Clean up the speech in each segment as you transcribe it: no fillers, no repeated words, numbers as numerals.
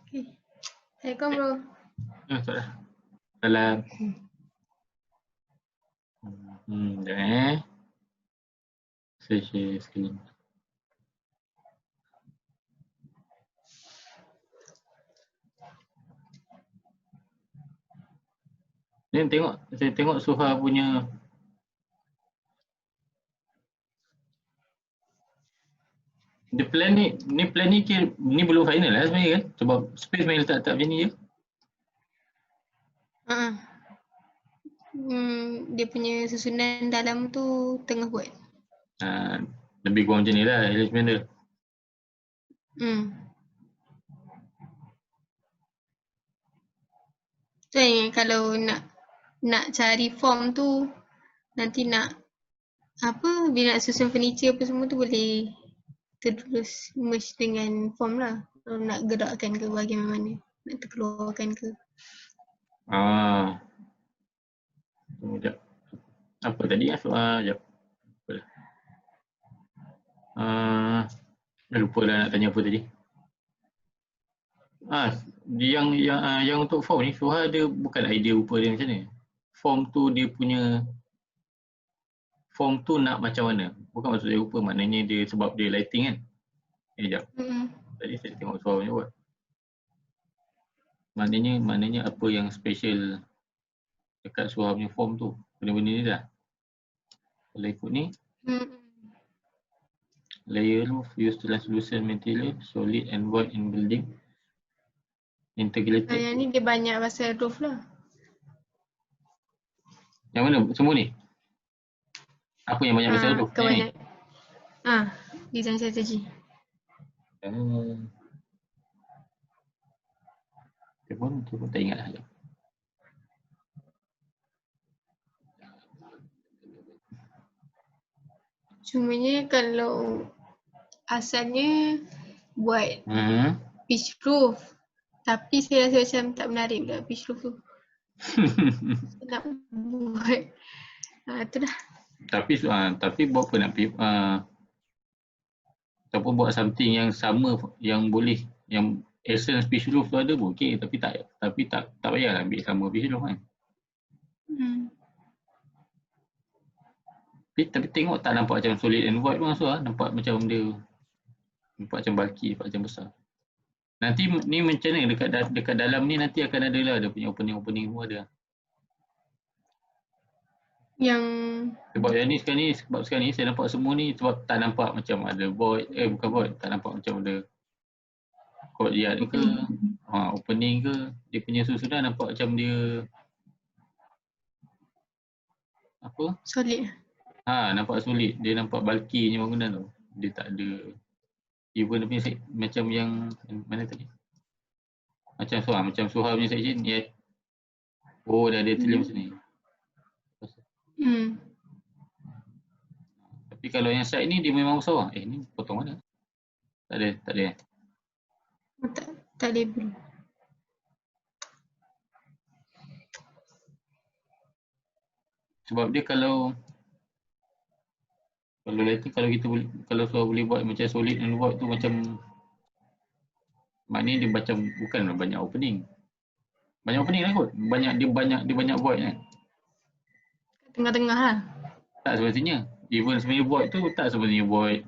Okay. Assalamualaikum bro. Tak dah. Salam. Dah Saya share screen. Ni saya tengok Suha punya the plan ni kira, ni belum final lah sebenarnya kan? Sebab space main letak macam ni je. Dia punya susunan dalam tu tengah buat. Lebih kurang macam ni lah arrangement dia. So kalau nak cari form tu nanti nak apa bila nak susun furniture apa semua tu boleh terus merge dengan form lah. Kalau nak gerakkan ke bahagian mana, nak terkeluarkan ke. Sekejap. Apa tadi lah soal? Sekejap. Lupa lah nak tanya apa tadi. Yang untuk form ni, Suha ada bukan idea rupa dia macam ni. Form tu nak macam mana? Bukan maksud dia rupa, maknanya dia sebab dia lighting kan. Sekejap. Tadi saya tengok Suha punya buat. Maknanya apa yang special dekat Suha punya form tu. Benda-benda ni dah. Kalau ikut ni. Layer roof used translucent material, solid and void in building. Integrated. Yang ni dia banyak pasal roof lah. Yang mana? Semua ni? Apa yang banyak pasal roof? Kebanyakan. Design strategy. Dia pun tak ingat lah. Cumanya kalau asalnya buat pitch roof, tapi saya rasa macam tak menarik pula pitch roof tu. Nak buat tu dah. Tapi buat apa nak ataupun buat something yang sama, yang boleh, yang essence pitch roof tu ada pun okey, tapi tak payahlah ambil sama pitch roof kan. Tapi tengok tak nampak macam solid and void pun Suha, nampak macam dia nampak macam bulky, nampak macam besar. Nanti ni macam ni dekat dalam ni nanti akan ada lah dia punya opening semua ada. Yang sebab yang ni sekarang ni saya nampak semua ni sebab tak nampak macam ada void, bukan void, tak nampak macam ada courtyard ke, opening ke, dia punya susunan nampak macam dia apa? Solid. Nampak solid, dia nampak bulky punya bangunan tu. Dia tak ada even dia punya macam yang mana tadi? Macam Suha punya section ya. Dah ada atrium sini. Tapi kalau yang side ni dia memang besar. Ni potong mana? Tak ada. Tak label. Sebab dia kalau kita kalau Suha boleh buat macam solid and void tu macam maknanya dia macam bukan banyak opening. Banyak opening lah kot. Dia banyak void kan. Tengah-tengah lah. Tak sebenarnya. Even sebenarnya void tu tak sebenarnya void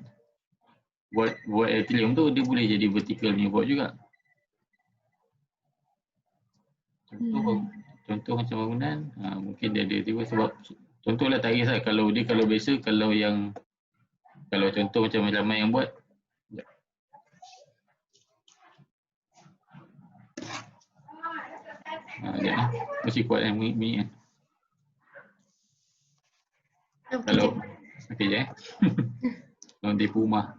atrium tu dia boleh jadi vertical punya void juga. Contoh macam bangunan, mungkin dia ada tiba sebab contohlah tak kisah kalau biasa kalau contoh macam ramai yang buat. Mesti kuat yang bunyi kan. Kalau kalau di rumah.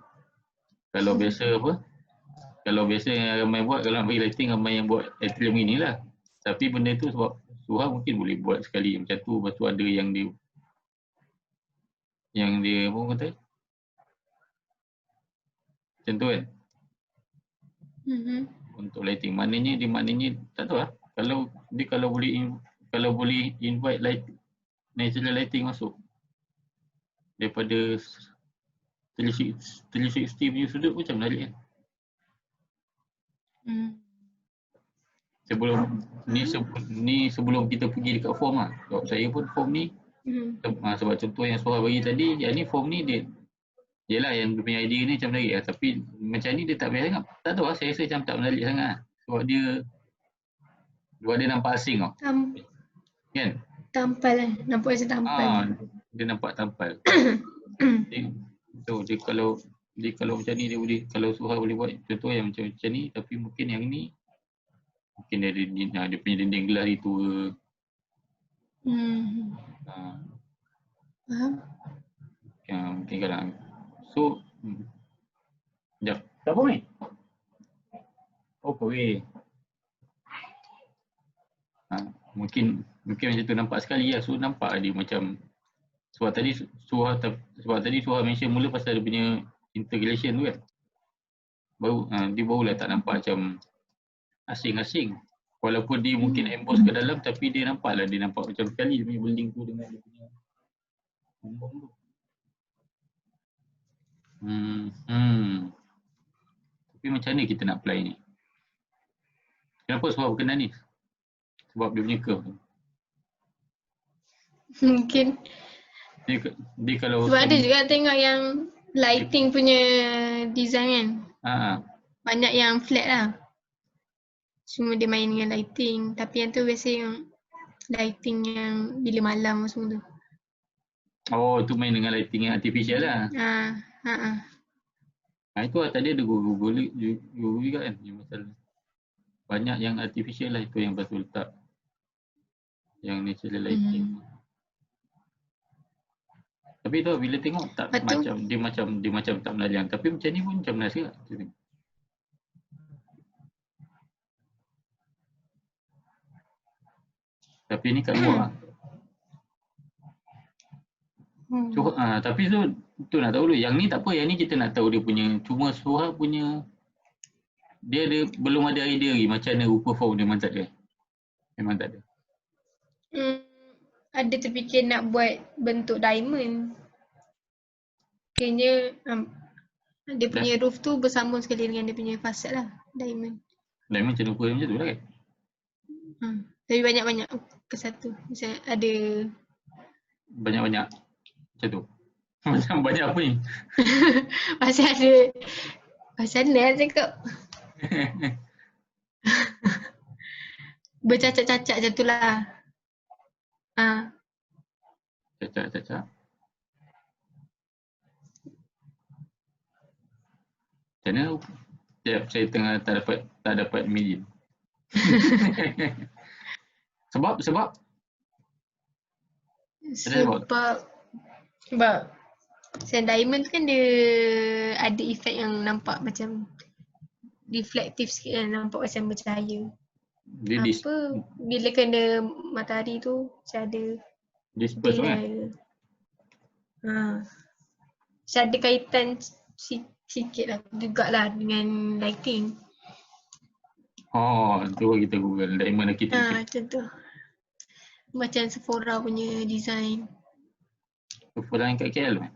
Kalau biasa yang ramai buat, kalau nak bagi lighting ramai yang buat atrium inilah. Tapi benda tu sebab Suha mungkin boleh buat sekali macam tu, lepas tu ada yang dia apa kata? Macam tu kan. Untuk lighting. Maknanya tak tahu lah. Kalau boleh invite natural lighting masuk daripada 360 punya sudut pun macam menarik kan. sebelum kita pergi dekat form lah. Sebab saya pun form ni sebab contoh yang Suha bagi tadi, yang ni form ni dia yelah yang dia punya idea ni macam menarik lah. Tapi macam ni dia tak payah sangat. Tak tahu lah, saya rasa macam tak menarik sangat lah. Sebab dia nampak asing tau. Kan? Tampal lah. Nampak macam tampal. Dia nampak tampal. Dia kalau macam ni dia boleh, kalau Suha boleh buat contoh yang macam ni, tapi mungkin yang ni mungkin dia punya dinding gelas itu ke. Faham? Mungkin kalau so sekejap. Tak apa ni? Oh, weh. Mungkin macam tu nampak sekali lah. So nampak dia macam sebab tadi Suha mention mula pasal dia punya integration tu kan. Dia barulah tak nampak macam asing-asing. Walaupun dia mungkin emboss ke dalam, tapi dia nampak macam sekali dia punya building tu dengan dia punya bumbung tu. Tapi macam mana kita nak apply ni? Kenapa Suha berkenan ni? Sebab dia punya curve tu. Mungkin. Dia kalau sebab ada juga tengok yang lighting punya design kan. Banyak yang flat lah. Semua dia main dengan lighting. Tapi yang tu biasa yang lighting yang bila malam semua tu. Oh, tu main dengan lighting yang artificial lah. Itu lah tadi ada Google juga kan. Yang masalah. Banyak yang artificial lah, itu yang betul letak. Yang natural lighting. Tapi tu bila tengok tak dia macam tak menarik. Tapi macam ni pun macam menarik juga. Tapi ni kat luar. Tapi tu nak tahu dulu. Yang ni tak apa, yang ni kita nak tahu dia punya. Cuma Suha punya dia belum ada idea lagi macam mana rupa form dia, memang tak ada. Ada terfikir nak buat bentuk diamond. Kayaknya dia punya roof tu bersambung sekali dengan dia punya fasad lah. Diamond macam rupa macam tu lah kan. Tapi banyak-banyak ke satu. Macam ada banyak-banyak macam tu. Macam banyak apa ni? Pasal mana cakap? Bercacak-cacak macam tu lah. Cacak-cacak. Macam mana? Saya tengah tak dapat imagine. Sebab diamond kan dia ada efek yang nampak macam reflektif sikit kan, nampak macam bercahaya. Bila kena matahari tu macam ada disperse kan. Macam ada kaitan sikit lah jugalah dengan lighting. Tu kita Google diamond architecture. Macam tu. Macam Sephora punya design. Sephora yang kat KL kan?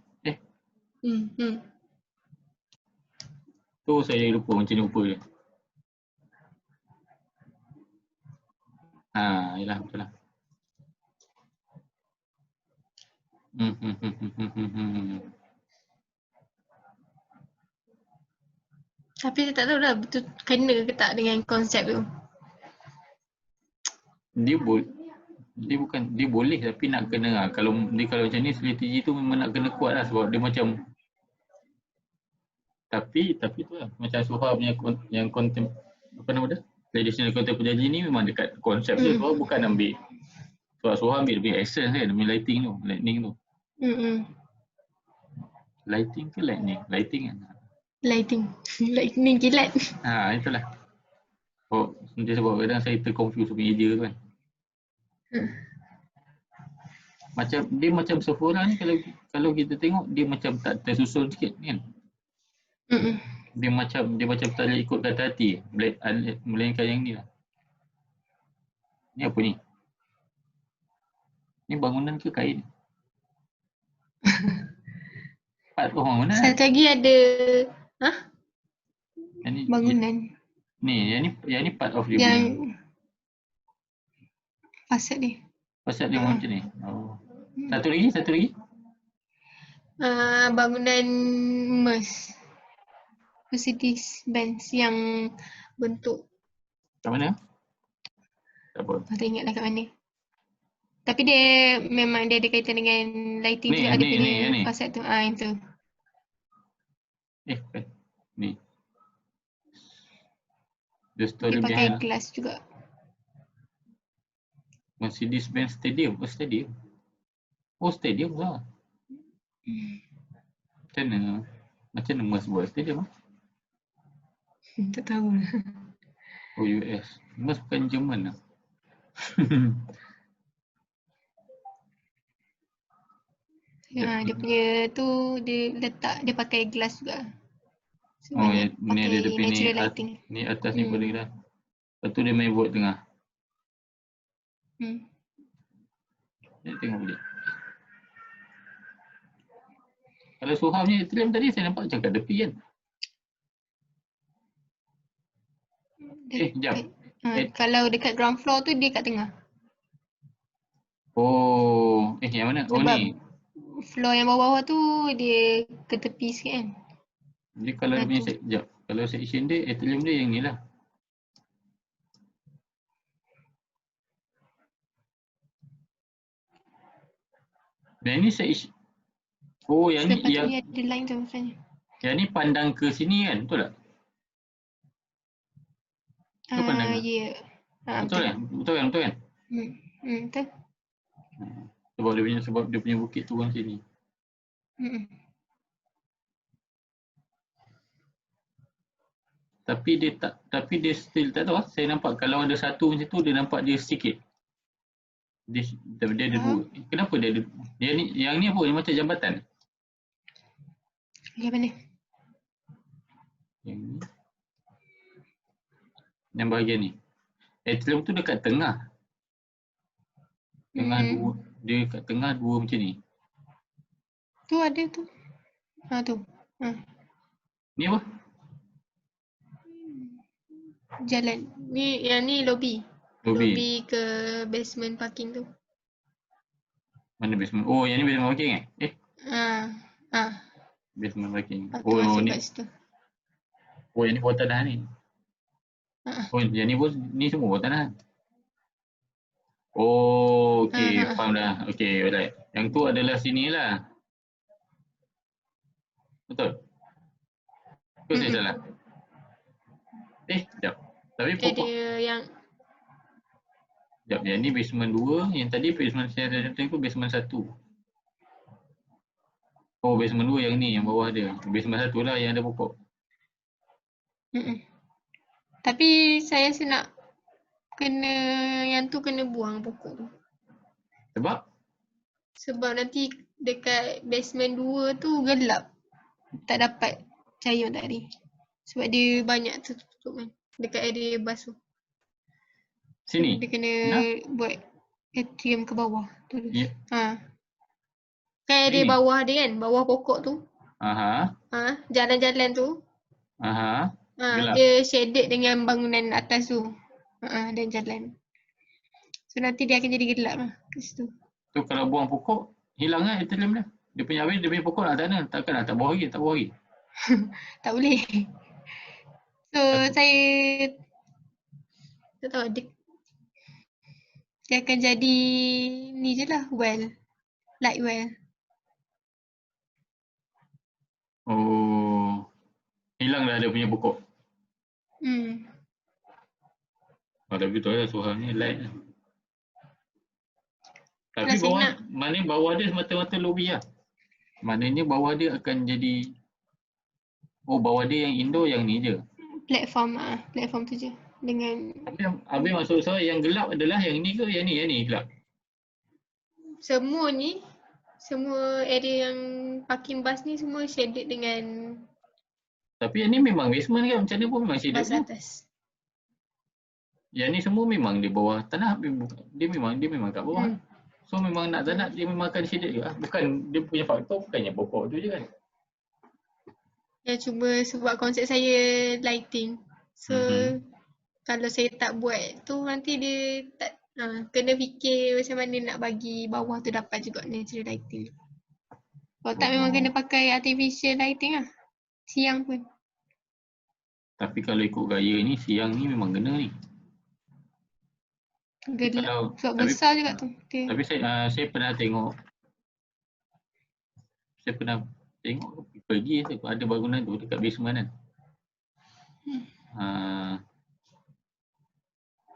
Tu saya lupa macam ni rupa dia. Yelah betul lah. Tapi saya tak tahu lah betul kena ke tak dengan konsep tu. Dia boleh tapi nak kena lah. Kalau macam ni strategi tu memang nak kena kuat lah sebab dia macam tapi tu lah macam Suha punya yang apa nama dia? Traditional contemporary ni memang dekat konsep dia. Suha bukan ambil Suha ambil lebih essence kan, ambil lightning tu. Lighting ke lightning? Lighting kan? Lightning kilat. Itulah. Dia sebab kadang saya terconfuse punya idea tu kan. Dia macam Sephora ni kalau kita tengok dia macam tak tersusun sikit kan. Dia macam tak boleh ikut kata hati. Melainkan yang ni lah. Ni apa ni? Ni bangunan ke kain? Part bangunan. Satu lagi ada bangunan. Yang ni part of dia. Fasad dia. Fasad dia Ah. macam ni. Oh. Satu lagi. Bangunan MERS. Mercedes-Benz yang bentuk, Kat mana? Tak apa. tak ingat lah kat mana. Tapi dia memang dia ada kaitan dengan lighting Ni, juga. Dia ni, punya ni. fasad tu. Yang tu. Ni. The story Dia pakai behind glass juga. Mercedes-Benz Stadium. Oh, stadium. Oh, stadium lah. Macam mana MERS buat stadium lah? Tak tahu lah. Oh, US. MERS bukan Jerman lah. Dia punya tu dia letak, dia pakai glass juga. So, Oh, banyak ni ada dia pakai punya natural lighting. ni atas ni boleh lah. Lepas tu dia main boat tengah. Ni tengok boleh. Kalau Suhamnya Atrium tadi saya nampak macam kat tepi kan. Sekejap. Kalau dekat ground floor tu dia kat tengah. Oh, yang mana? Oh, Sebab ni. floor yang bawah-bawah tu dia ke tepi sikit kan. Dia kalau dia punya sekejap. Kalau section dia, Atrium dia yang ni lah. Dan ni section. Oh, yang ni Sepatutnya ada line tu maksudnya. Yang ni pandang ke sini kan, betul tak? Itu pandang ke? Ya. Betul kan? Betul kan? Betul. Sebab dia punya bukit turun sini. Tapi dia still tak tahu. Saya nampak kalau ada satu macam tu, dia nampak dia sikit. Dia ada dua. Kenapa dia ada? Yang ni apa? Yang macam jambatan? Yang mana? Yang ni. Yang bahagian ni. Atrium tu dekat tengah. Dua. Dia kat tengah dua macam ni. Tu ada tu. Tu. Ni apa? Jalan. Yang ni lobby. Lobby ke basement parking tu. Mana basement? Oh, yang ni basement parking eh? Basement parking. Oh, ni. Oh, yang ni bawah tanah ni. Oh, yang ni pun ni semua bawah tanah. Oh, okey, faham dah. Okey, alright. Yang tu adalah sini lah. Betul? Betul saya salah? Sekejap. Tapi pokok. Sekejap, yang ni basement 2, yang tadi basement saya tu basement 1. Oh, basement 2 yang ni, yang bawah dia. Basement 1 lah yang ada pokok. Tapi saya rasa nak yang tu kena buang pokok tu. Sebab? Sebab nanti dekat basement 2 tu gelap. Tak dapat cahaya tadi. Sebab dia banyak tutup kan. Dekat area bas tu. Sini? Dia kena buat atrium ke bawah. Terus. Ya. Kan area bawah dia kan. Bawah pokok tu. Jalan-jalan tu. Gelap. Dia shaded dengan bangunan atas tu. Dan jalan. So nanti dia akan jadi gelap lah kat situ. Tu kalau buang pokok, hilang kan atrium dia. Dia punya pokok nak tak ada. Takkan nak tak bawah lagi, tak bawah lagi. Tak boleh. So saya tak tahu dia akan jadi ni je lah, well. Light well. Oh. Hilang dah dia punya pokok. Tapi betul lah suaranya light lah. Tapi maknanya bawah dia semata-mata lobby lah. Maknanya bawah dia akan jadi, bawah dia yang indoor yang ni je. Platform tu je. Dengan Habis maksud saya yang gelap adalah yang ni ke yang ni gelap? Semua ni, semua area yang parking bus ni semua shaded dengan Tapi yang ni memang basement kan, macam mana pun memang shaded bus atas. Yang ni semua memang di bawah tanah, dia memang kat bawah. So memang nak tak nak dia memang akan shaded juga. Bukan dia punya faktor bukannya pokok tu je kan. Ya cuma sebab konsep saya lighting. So kalau saya tak buat tu nanti dia Kena fikir macam mana nak bagi bawah tu dapat juga natural lighting. Kalau tak memang kena pakai artificial lighting lah. Siang pun. Tapi kalau ikut gaya ni, siang ni memang kena ni. Gelap. Sebab tapi- besar juga tu. Tapi saya pernah tengok, pergi ada bangunan tu dekat basement kan.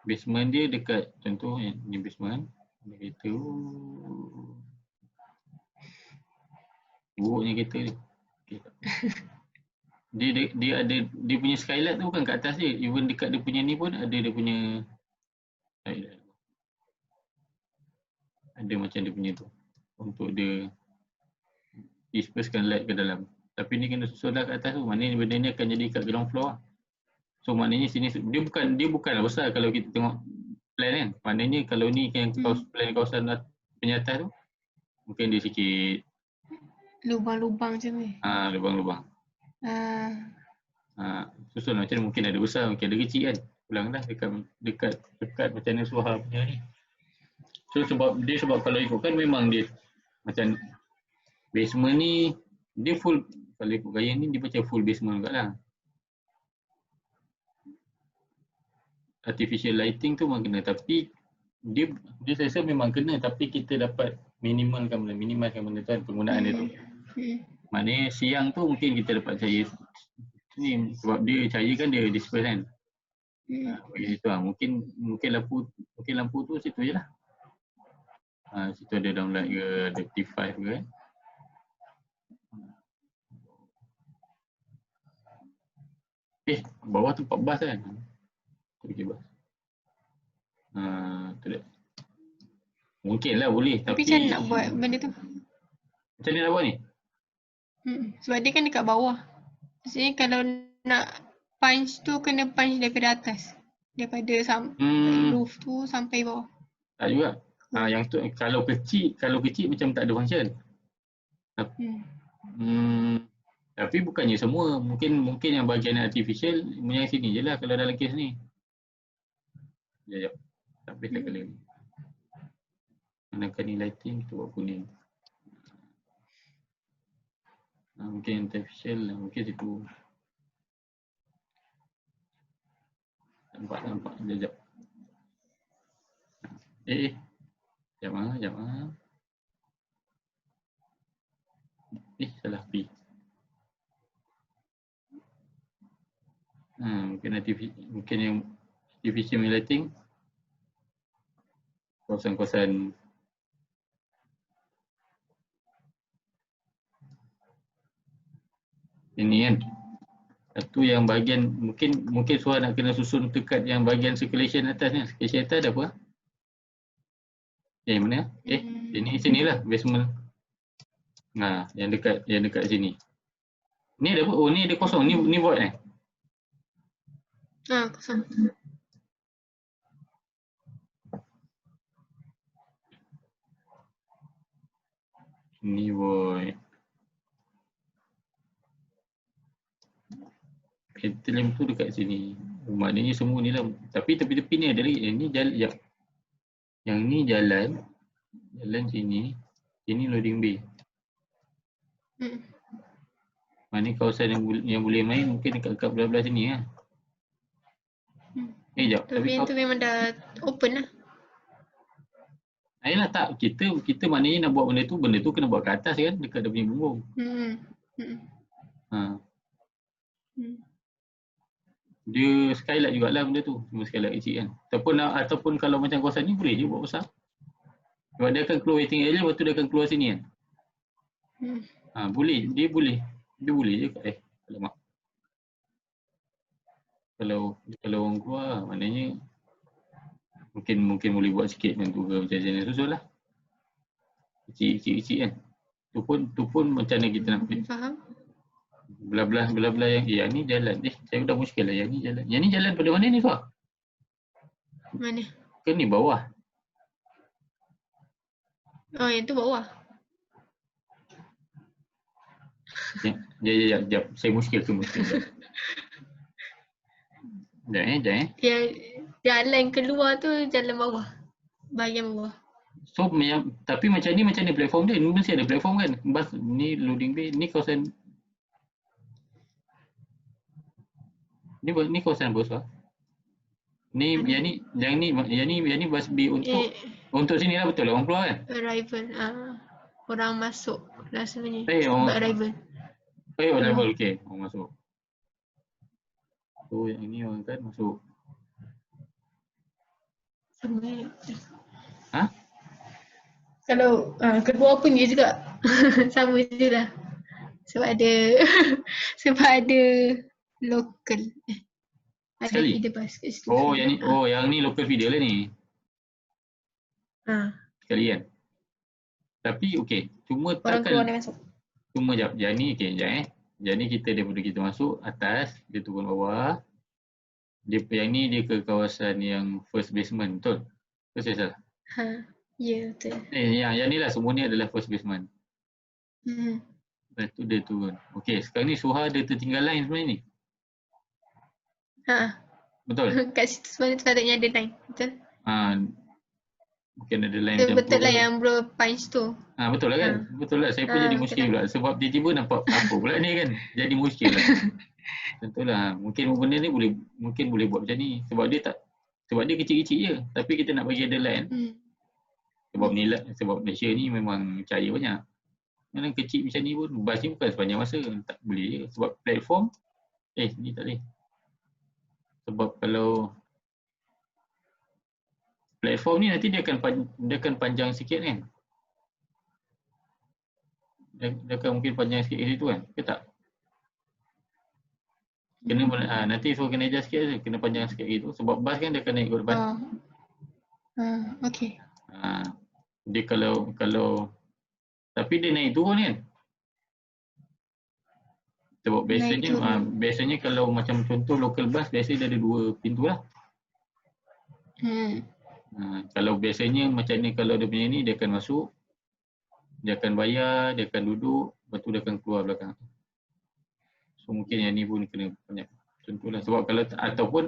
Basement dia dekat, contoh ni basement, dia kata buruknya kereta ni. Okay. Dia ada, dia punya skylight tu bukan kat atas dia, even dekat dia punya ni pun ada dia punya, ada macam dia punya tu untuk dia dispersekan light ke dalam. Tapi ni kena susun lah kat atas tu, maknanya benda ni akan jadi kat ground floor lah. So maknanya sini dia bukanlah besar kalau kita tengok plan kan. Maknanya kalau ni yang plan kawasan penyatas tu mungkin dia sikit lubang-lubang macam ni. Lubang-lubang. Susun macam ni, mungkin ada besar, mungkin ada kecil kan. Pulang dah dekat macam mana Suha punya ni. So sebab kalau ikutkan memang dia macam basement ni dia full, kalau ikut gaya ni dia macam full basement juga lah. Artificial lighting tu memang kena, tapi dia saya rasa memang kena, tapi kita dapat minimalkan benda tu, penggunaan dia tu. Maknanya siang tu mungkin kita dapat cahaya ni, sebab dia cahaya kan dia disperse kan. Bagi situ lah. Mungkin lampu tu situ je lah. Situ ada downlight ke, ada T5 ke kan. Bawah tu 14 kan. Okay, bas. Tu dia. Mungkin lah boleh, Tapi macam nak buat benda tu? Macam mana nak buat ni? Sebab dia kan dekat bawah. Maksudnya kalau nak punch tu kena punch daripada atas. Daripada roof tu sampai bawah. Tak juga. Yang tu kalau kecil macam tak ada function. Tapi bukannya semua. Mungkin yang bahagian artificial yang sini je lah kalau dalam kes ni. Sekejap. Tak boleh color ni. Gunakan ni lighting, kita buat kuning. Mungkin artificial lah, mungkin situ. Nampak. Sekejap. Sekejap. Salah P. Mungkin yang artificial lighting. Kawasan-kawasan ini kan. Satu yang bahagian mungkin Suha nak kena susun dekat yang bahagian circulation atas ni. Circulation atas ada apa? Mana? Sinilah basement. Yang dekat sini. Ni ada apa? Oh, ni ada kosong. Ni void eh? Kosong. Ni void. Lamp tu dekat sini. Maknanya semua ni lah. Tapi tepi-tepi ni ada lagi. Ni jalan. Yang ni jalan sini. Ini loading bay. Maknanya kawasan yang boleh main mungkin dekat belah-belah sini lah. Sekejap. Tapi tu memang dah open lah. Ayolah tak. Kita maknanya nak buat benda tu kena buat kat atas kan. Dekat dia punya bumbung. Dia skylight jugalah benda tu. Cuma skylight kecil kan. Ataupun kalau macam kawasan ni boleh je buat besar. Sebab dia akan keluar waiting area, lepas tu dia akan keluar sini kan. Boleh. Dia boleh je. Alamak. Kalau orang keluar, maknanya mungkin boleh buat sikit macam tu ke, macam jenis susul lah. Kecil kan. Tu pun macam mana kita nak faham. Belah-belah yang ni jalan. Saya dah muskil lah. Yang ni jalan. Yang ni jalan pada mana ni Suha? Mana? Ke ni bawah? Oh, yang tu bawah. Sekejap. Saya muskil. Sekejap. Yang jalan keluar tu jalan bawah. bahagian bawah. So tapi macam ni platform dia, ni mesti ada platform kan. Bas ni loading bay, ni kawasan ni kawasan apa Suha? Ni yang ni bus bay untuk sini lah, betul lah orang keluar kan? Arrival. Orang masuk rasanya. Orang Arrival. level okay, orang masuk. So yang ni orang kan masuk. Kalau keluar pun dia juga sama je lah. Sebab ada sebab ada local. Ada Sekali? feeder bus kat situ. Yang ni local feeder lah ni. Sekali kan? Tapi okey, cuma orang keluar dan masuk. Cuma jap, yang ni Yang ni kita daripada kita masuk atas, dia turun bawah. Yang ni dia ke kawasan yang first basement, betul? Betul saya salah? Ya, betul. Yang ni lah, semua ni adalah first basement. Lepas tu dia turun. Okey, sekarang ni Suha ada tertinggal line sebenarnya ni. Betul? Kat situ sebenarnya sepatutnya ada line, betul? Mungkin ada line macam betul lah yang bro punch tu. Betul lah kan? Betul lah, saya pun jadi muskil pula. Sebab tiba-tiba nampak apa pula ni kan? Jadi muskil lah. Tentulah, mungkin benda ni boleh buat macam ni. Sebab dia kecil-kecil je. Tapi kita nak bagi ada line. Sebab Malaysia ni memang cahaya banyak. Yang kecil macam ni pun, bas ni bukan sepanjang masa. Tak boleh je. Sebab platform, ni tak boleh. Sebab kalau platform ni nanti dia akan panjang sikit kan? Dia akan mungkin panjang sikit kat situ kan? Ke tak? Nanti kena adjust sikit je, kena panjang sikit gitu. Sebab bas kan dia akan naik ke depan. Okey. Dia kalau tapi dia naik turun kan? Sebab biasanya kalau macam contoh local bus, biasanya dia ada 2 pintu lah. Kalau biasanya macam ni, kalau dia punya ni, dia akan masuk, dia akan bayar, dia akan duduk, lepas tu dia akan keluar belakang. So mungkin yang ni pun kena banyak contoh lah. Sebab kalau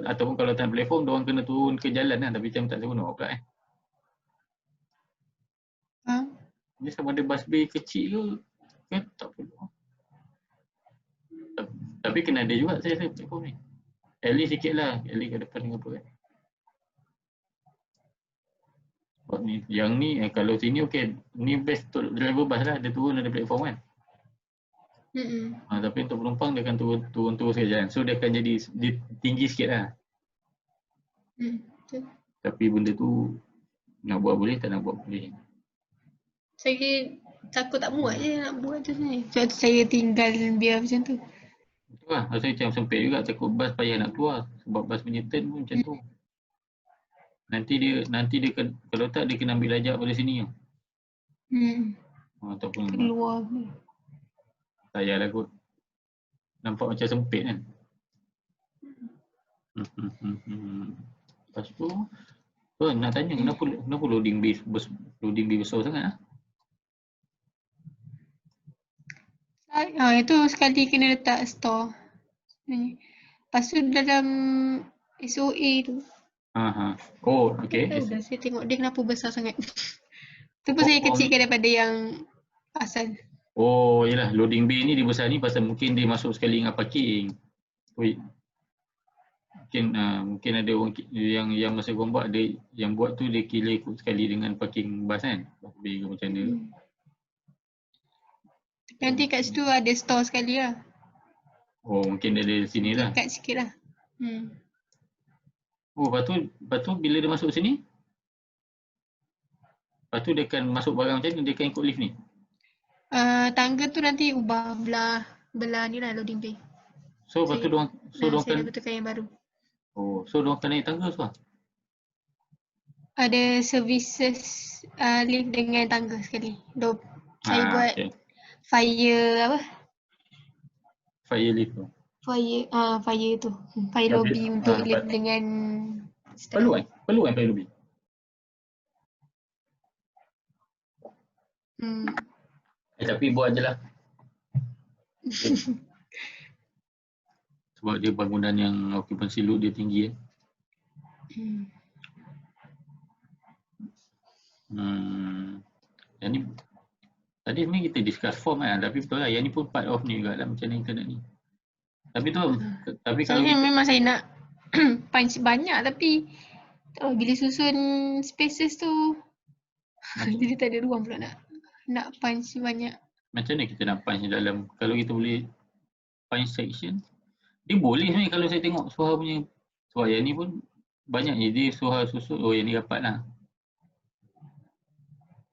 ataupun kalau tak platform, diorang kena turun ke jalan lah, tapi macam tak seronok pula Ni sama ada bus bay kecil ke tak perlu. Tapi kena ada juga saya rasa platform ni. At least sikit lah, at least kat depan dengan apa kan. Sebab ni, yang ni kalau sini okey, ni best untuk driver bus lah, dia turun ada platform kan. Tapi untuk penumpang dia akan turun terus ke jalan. So dia akan jadi tinggi sikit lah. Tapi benda tu nak buat boleh, tak nak buat boleh. Saya takut tak muat je nak buat tu sebenarnya. Sebab tu saya tinggal biar macam tu. Betul lah, rasa macam sempit juga, takut bas payah nak keluar. Sebab bas punya turn pun macam tu. Nanti dia kalau tak dia kena ambil lajak pada sini. Ataupun keluar. Tak payahlah kot. Nampak macam sempit kan. Lepas tu nak tanya kenapa loading bay besar sangat Itu sekali kena letak store. Lepas tu dalam SOA tu. Okey. Saya tengok dia kenapa besar sangat. Tu pun saya kecilkan daripada yang asal. Yelah, loading bay ni dia besar ni pasal mungkin dia masuk sekali dengan parking. Mungkin ada orang yang masa korang buat, yang buat tu dia kira ikut sekali dengan parking bas kan. Bus bay ke macam mana. Nanti kat situ ada store sekali lah. Mungkin dia ada sini lah. Dekat sikit lah. Lepas tu bila dia masuk sini, lepas tu dia akan masuk barang macam ni, dia akan ikut lift ni. Tangga tu nanti ubah belah ni lah loading bay. So lepas tu diorang saya dah betulkan yang baru. So diorang akan naik tangga semua? Ada services lift dengan tangga sekali. Saya buat fire lift tu. Fire tu. Fire lobby untuk lift dengan Perlu kan fire lobby? Tapi buat je lah. Sebab dia bangunan yang occupancy load dia tinggi Yang ni tadi sebenarnya kita discuss form kan, tapi betul lah yang ni pun part of ni juga lah, macam ni kita nak ni. Tapi tu tapi kalau Soalnya kita memang saya nak punch banyak tapi bila susun spaces tu jadi tak ada ruang pula nak punch banyak. macam mana kita nak punch dalam, kalau kita boleh punch section, dia boleh sebenarnya. Kalau saya tengok Suha punya, Suha yang ni pun banyak je dia Suha susun, oh yang ni dapat lah.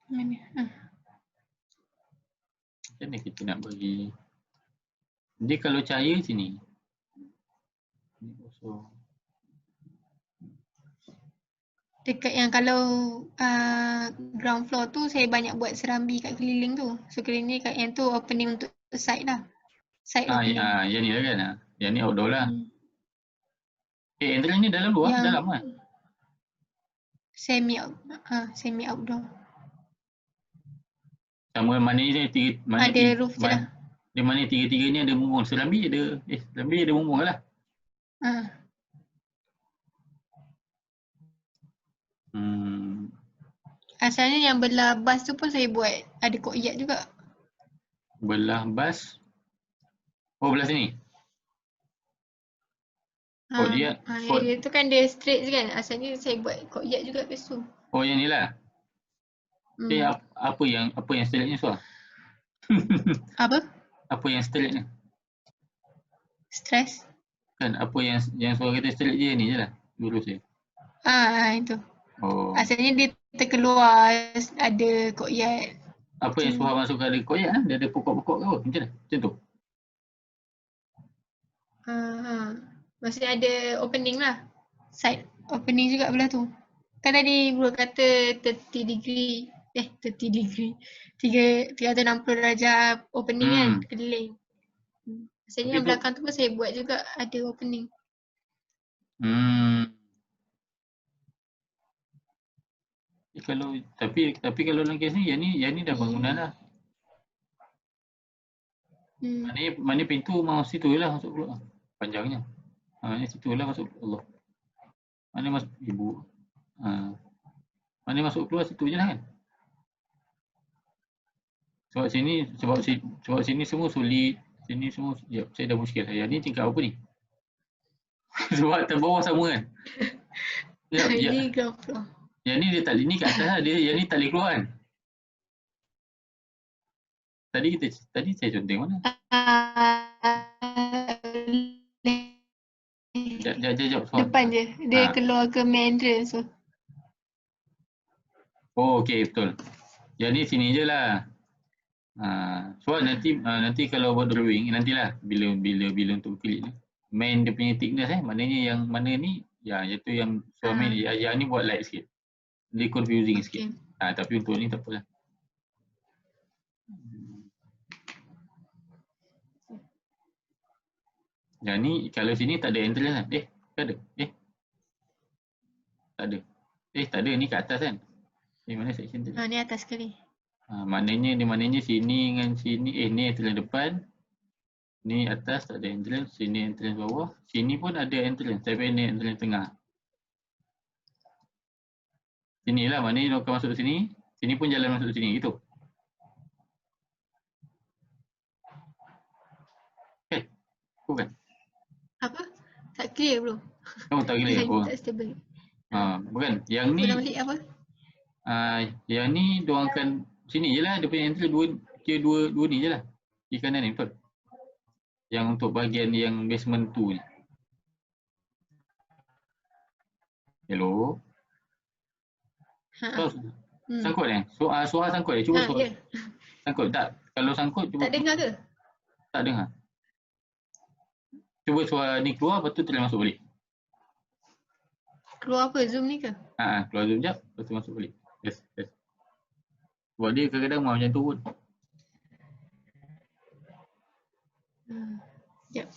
Mana? Macam mana kita nak bagi dia kalau cahaya sini. So, Dekat yang kalau ground floor tu saya banyak buat serambi kat keliling tu. So keliling kat yang tu opening untuk side lah. Side opening. yang ni lah kan. Yang ni outdoor lah. Entrance ni dalam luar, Yang dalam kan. Semi outdoor. Sama mana ni tiga, mana Ada tiga, roof je lah. Dia mana tiga-tiga ni ada mumbung. Serambi ada, serambi ada mumbung lah. Asalnya yang belah bas tu pun saya buat ada courtyard juga. Belah bas. Oh belah sini. Courtyard. Area tu kan dia straight je kan. Asalnya saya buat courtyard juga kat situ. Oh yang ni lah. Apa yang straight ni Suha? Apa? Apa yang straight ni? Stress. Kan apa yang Suha kata straight je ni je lah. Lurus je. Itu. Oh. Asalnya dia terkeluar ada courtyard. Apa yang Suha masukkan ada courtyard lah? Dia ada pokok-pokok ke apa? Macam mana? Macam tu? Maksudnya ada opening lah. Side opening juga belah tu. Kan tadi Bro kata 30 degree. 30 degree. 360 darjah opening kan keliling. Maksudnya yang belakang tu pun saya buat juga ada opening. Tapi kalau dalam kes ni, yang ni dah bangunan lah. Mana pintu mau situ lah masuk keluar. Panjangnya. Ni situ lah masuk. Allah. Mana masuk ibu. Mana masuk keluar situ je lah kan. Sebab sini semua sulit. Sini semua, saya dah muskil. Yang ni tingkat apa ni? Sebab atas bawah sama kan. Ini ground floor. Yang ni dia tak, ni kat atas lah. Yang ni tak boleh keluar kan. Tadi saya contoh mana? Sekejap. Depan je. Dia keluar ke main entrance tu. Oh, okey, betul. Yang ni sini je lah. So nanti kalau buat drawing, nantilah bila untuk klik ni. Main dia punya thickness maknanya yang mana ni, iaitu yang suami yang ni buat light sikit. Dia confusing sikit. Tapi untuk ni tak apalah. Yang ni kalau sini tak ada entrance kan? Tak ada. Tak ada. Tak ada, ni kat atas kan? Ni mana section tu? Ni atas sekali. Maknanya sini dengan sini, ni entrance depan. Ni atas tak ada entrance, sini entrance bawah. Sini pun ada entrance, tapi ni entrance tengah. Sini lah, maknanya dia akan masuk sini. Sini pun jalan masuk sini, gitu. Bukan? Apa? Tak clear bro. Tak clear? Tak stable. Bukan, yang ni. Apa? Yang ni diorang akan sini je lah, dia punya entrance dua ni je lah. Di kanan ni, betul? Yang untuk bahagian yang basement tu ni. Hello? Sangkut Suara sangkut cuba suara. Sangkut tak? Kalau sangkut cuba. Tak dengar ke? Tak dengar. Cuba suara ni keluar, lepas tu terus masuk balik. Keluar apa? Zoom ni ke? Keluar zoom sekejap, lepas tu masuk balik. Yes. Sebab dia kadang-kadang macam tu pun. Sekejap.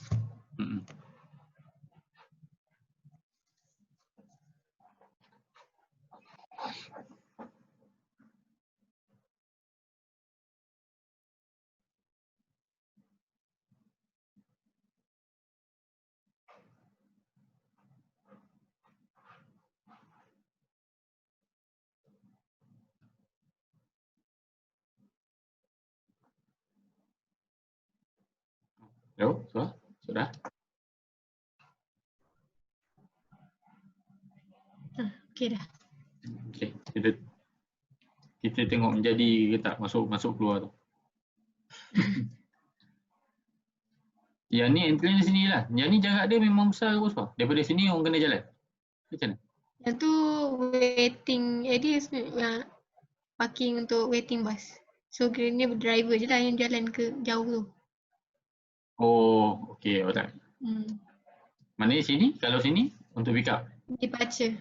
Sudah? Okey dah. Okey, kita tengok menjadi ke tak, masuk keluar tu. Yang ni entrance sini lah. Yang ni jarak dia memang besar ke besar? Daripada sini orang kena jalan. Macam mana? Yang tu waiting area sebenarnya, parking untuk waiting bus. So kiranya driver je lah yang jalan ke jauh tu. Oh, okey, alright. Maknanya sini, kalau sini untuk pick up. Departure.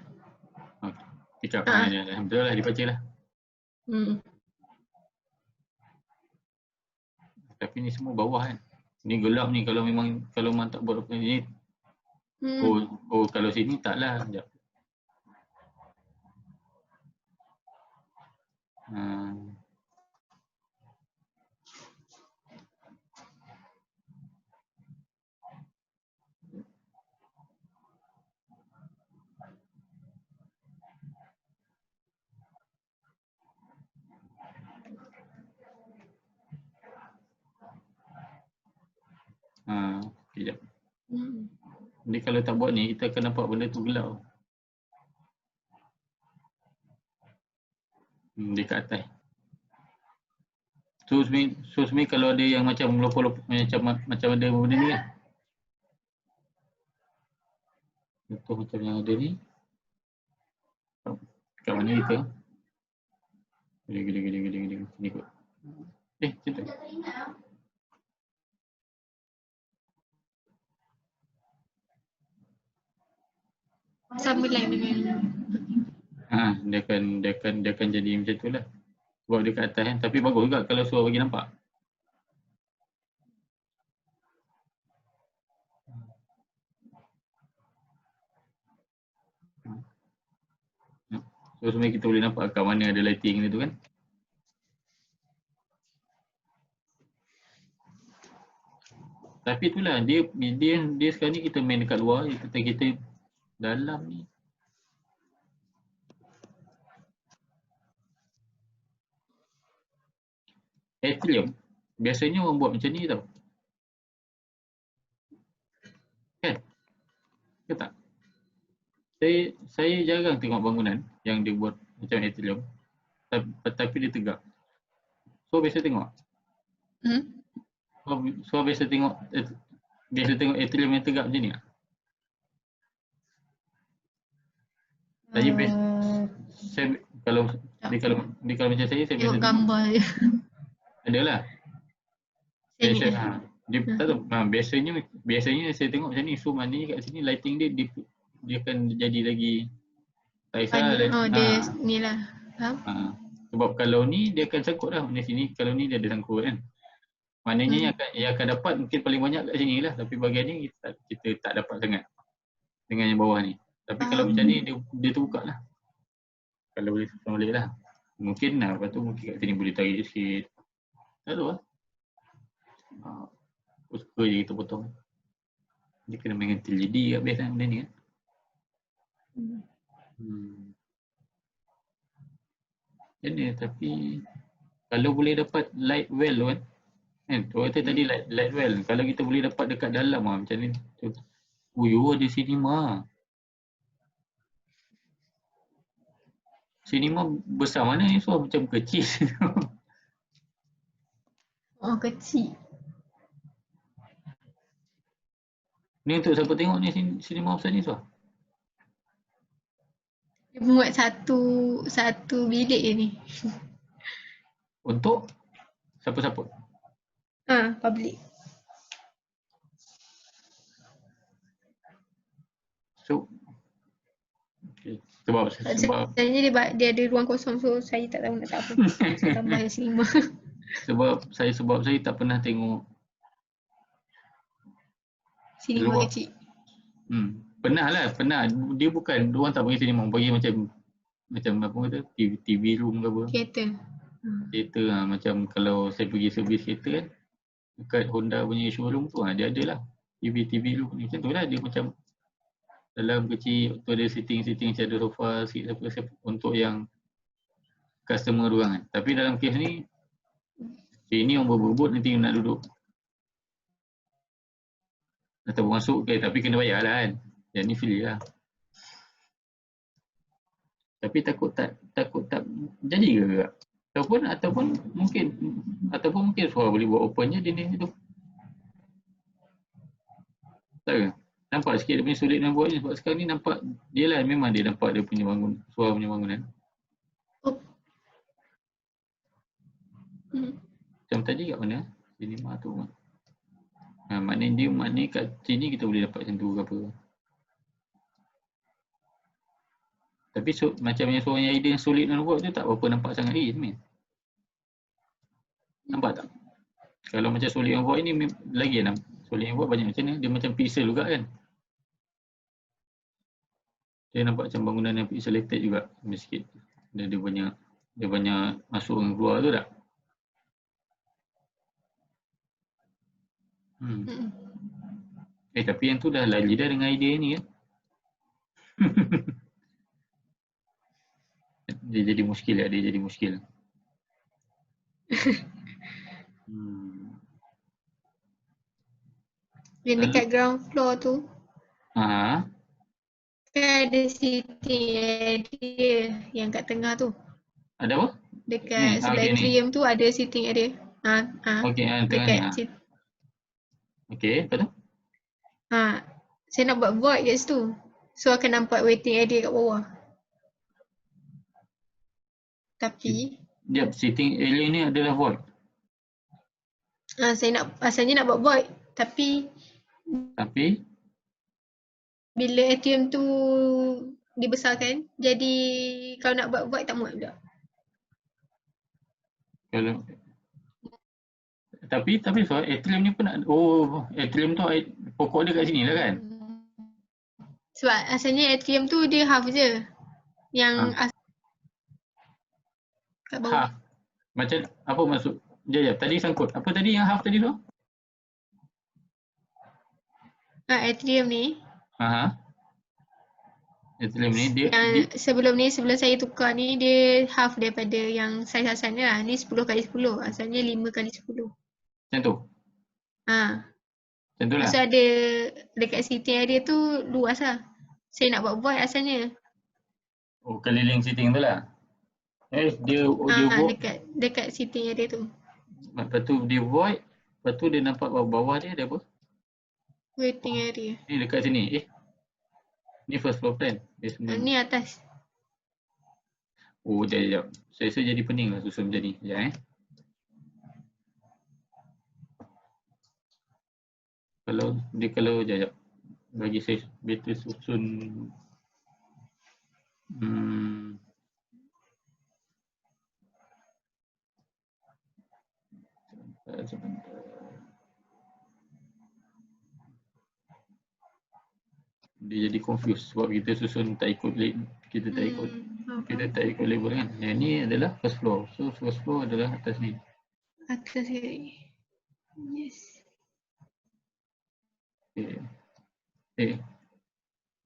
Okay. Pick up. Betul lah, departure lah. Tapi ni semua bawah kan. Ni gelap ni kalau memang tak buat apa ni. Oh, kalau sini taklah. Sekejap. Sekejap. Ni kalau tak buat ni, kita akan nampak benda tu gelap. Dekat atas. So sebenarnya kalau ada yang macam melopor-lopor, macam ada benda ni kan. Contoh macam yang ada ni. Kat mana kita? Gede. Ni kot. Macam tu. Sama line dengan dia akan jadi macam tu lah. Sebab dia kat atas kan. Tapi bagus juga kalau suruh bagi nampak. So sebenarnya kita boleh nampak kat mana ada lighting dia tu kan. Tapi itulah dia sekarang ni kita main dekat luar, kita dalam ni. Atrium biasanya orang buat macam ni tau. Kan? Ke tak? Saya jarang tengok bangunan yang dia buat macam atrium. Tapi dia tegak. So biasa tengok. So biasa tengok atrium yang tegak macam ni tak? Saya kalau macam saya biasa tengok gambar je. Adalah. Biasa dia tak tahu. Biasanya saya tengok macam ni. So maknanya kat sini lighting dia akan jadi lagi tak kisah. Dia ni lah. Sebab kalau ni dia akan sangkut lah. Di sini kalau ni dia ada sangkut kan. Maknanya yang akan dapat mungkin paling banyak kat sini lah. Tapi bahagian ni kita tak dapat sangat dengan yang bawah ni. Tapi kalau macam ni dia terbuka lah. Kalau boleh lah. Mungkin lah. Lepas tu mungkin kat sini boleh tarik sikit. Tak tahu lah. Suka je kita potong. Dia kena main dengan LED kat base kan benda ni kan. Jadi tapi kalau boleh dapat light well kan. Tu kata tadi light well. Kalau kita boleh dapat dekat dalam lah macam ni. Ada cinema. Cinema besar mana ni so macam kecil. Kecil. Ni untuk siapa tengok ni cinema besar ni so? Dia buat satu bilik je ni. Untuk siapa-siapa? Public. So sebab dia ada ruang kosong so saya tak tahu nak tak apa. Saya tambah yang cinema. Sebab saya tak pernah tengok cinema kecil. Pernah. Dia bukan, diorang tak panggil cinema, bagi macam apa kata, TV room ke apa. Theater macam kalau saya pergi servis kereta kan, dekat Honda punya showroom tu dia ada lah TV room macam tu lah. Dia macam dalam kecil tu ada sitting macam ada sofa sikit apa untuk yang customer diorang kan. Tapi dalam kes ni sini orang berebut nanti nak duduk Ataupun masuk ke, tapi kena bayar lah kan. Yang ni free lah. Tapi takut tak jadi ke? Ataupun mungkin suara boleh buat open je jenis tu. Tak ke? Nampak sikit dia punya sulit nak buat ni sebab sekarang ni nampak dia lah memang dia nampak dia punya suara punya bangunan. Macam tadi kat mana? Sini mah tu. Maknanya kat sini kita boleh dapat macam tu ke apa. Tapi macam yang suara yang idea yang sulit nak buat tu tak berapa nampak sangat ni. Nampak tak? Kalau macam sulit yang buat ni lagi lah. Sulit yang buat banyak macam ni. Dia macam pixel juga kan. Dia nampak macam bangunan yang pixelated juga sikit. Dia banyak masuk dan keluar tu tak? Tapi yang tu dah lari dah dengan idea ni kan. Dia jadi muskil lah, Yang dekat ground floor tu kan ada sitting area yang kat tengah tu. Ada apa? Dekat sebelah atrium tu ada sitting area. Okey, tengah ni. Okey, lepas tu? Saya nak buat void kat situ. So akan nampak waiting area kat bawah. Tapi sitting area ni adalah void. Saya asalnya nak buat void, tapi bila atrium tu dibesarkan, jadi kalau nak buat void tak muat pula. Tapi soal atrium ni pun atrium tu pokok dia kat sini lah kan? Sebab asalnya atrium tu dia half je. Yang kat bawah. Macam apa maksud? Sekejap, tadi sangkut. Apa tadi yang half tadi tu? Atrium ni. Atrium ni dia sebelum saya tukar ni dia half daripada yang saiz asalnya lah. Ni 10x10. Asalnya 5x10. Macam tu? Macam tu lah? So ada dekat sitting area tu luas lah. Saya nak buat void asalnya. Keliling sitting tu lah? Dia void. Dekat sitting area tu. Lepas tu dia void. Lepas tu dia nampak bawah dia ada apa? Waiting area. Ni dekat sini. Ni first floor plan. Ni atas. Sekejap. Saya rasa jadi pening lah susun macam ni. Sekejap Kalau sekejap. Bagi saya better susun. Sebentar. Dia jadi confused sebab kita susun tak ikut label kan. Yang ni adalah first floor. So first floor adalah atas ni. Atas ni. Yes.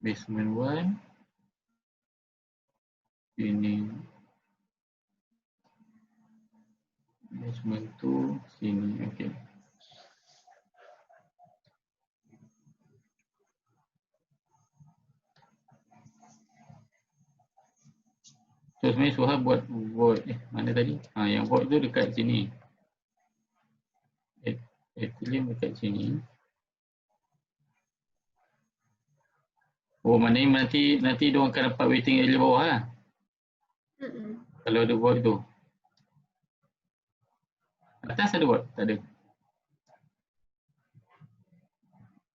Basement 1. Ini basement 2 sini. Okey. So sebenarnya Suha buat void. Mana tadi? Yang void tu dekat sini. Atrium dekat sini. Maknanya nanti dia orang akan dapat waiting area bawah lah. Kalau ada void tu. Atas ada void? Tak ada.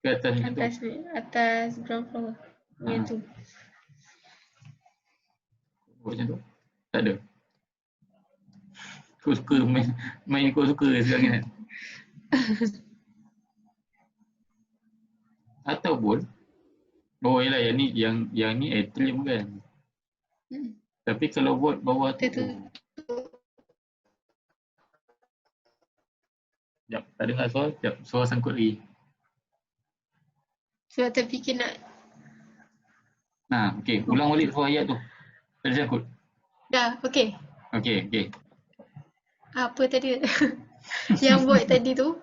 Ke atas ni? Atas ground floor. Yang tu. Macam tu? Tak ada. Kau suka main kau suka sekarang kan? Ataupun yelah yang ni atrium kan. Tapi kalau buat bawah tu. Sekejap, tak dengar soal. Sekejap, soal sangkut lagi. Sebab terfikir nak. Okey, ulang balik soal ayat tu. Tadi sangkut. Dah, okey. Okey. Apa tadi? Yang void tadi tu.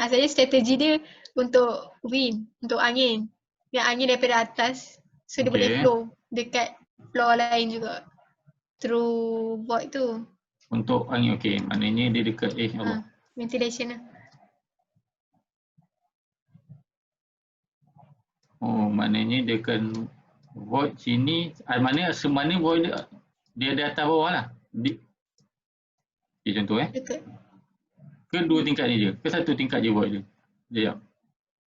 Asalnya strategi dia untuk wind, untuk angin. Yang angin daripada atas, so dia boleh Okay. flow dekat floor lain juga through void tu. Untuk angin, okay. Maknanya dia dekat, Allah. Ventilation lah. Oh, maknanya dia akan void sini, mana void dia ada atas bawah lah. Contoh Dekat. ke dua tingkat ni je, ke satu tingkat je void dia. Sekejap.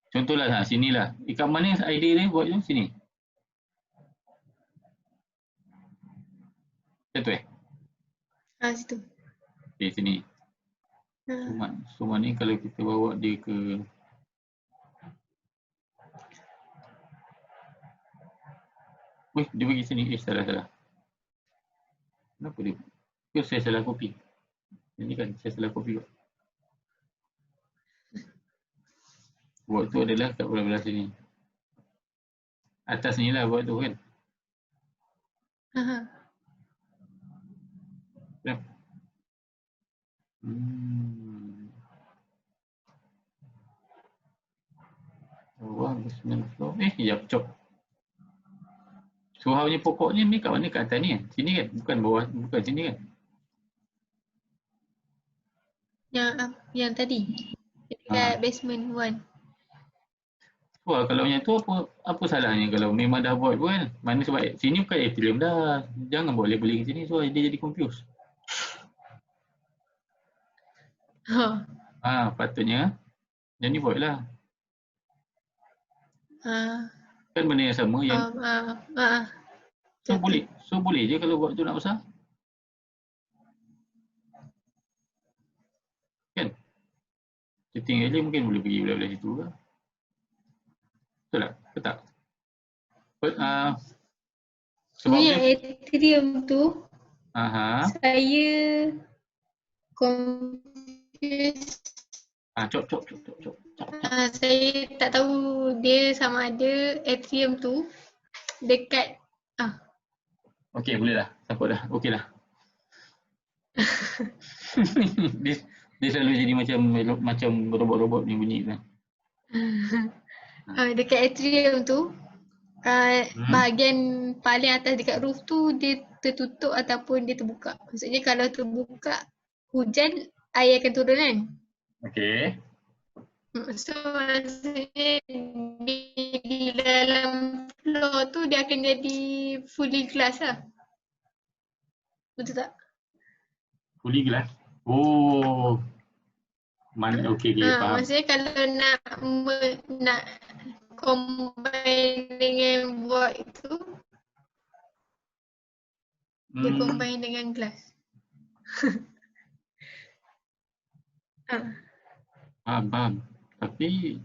Contohlah sini lah. Kat mana idea dia void tu? Sini. Contoh Situ. Okay, sini. So maknanya kalau kita bawa dia ke dia pergi sini. Salah. Kenapa dia? Ke saya salah copy. Ini kan saya salah copy kot. Buat tu adalah kat belah-belah sini. Atas ni lah buat tu kan. Ya. Bawah basement floor. Sekejap, cop. Surau punya pokoknya ni kat mana? Kat atas ni kan? Sini kan? Bukan bawah, bukan sini kan? Yang tadi. Dekat basement 1. Wah, kalau macam tu apa salahnya kalau memang dah void pun kan? Mana sebab sini bukan atrium dah. Jangan boleh ke sini so dia jadi confused. Patutnya yang ni void lah. Kan benda yang sama yang so boleh je kalau buat tu nak besar. Kan? Setting area mungkin boleh pergi belah-belah situ ke. Betul tak? Betul tak? Sebab yang atrium tu saya confused. Cop. Saya tak tahu dia sama ada atrium tu dekat Okey, boleh dah. Takut dah. Okey dah. dia selalu jadi macam robot-robot ni bunyi kan. Dekat atrium tu bahagian paling atas dekat roof tu dia tertutup ataupun dia terbuka. Maksudnya kalau terbuka hujan air akan turun kan. Okey. So maksudnya di dalam floor tu dia akan jadi fully glass lah. Betul tak? Fully glass. Oh. Okey, faham. Maksudnya kalau nak combine dengan void tu dia combine dengan glass. Faham. Tapi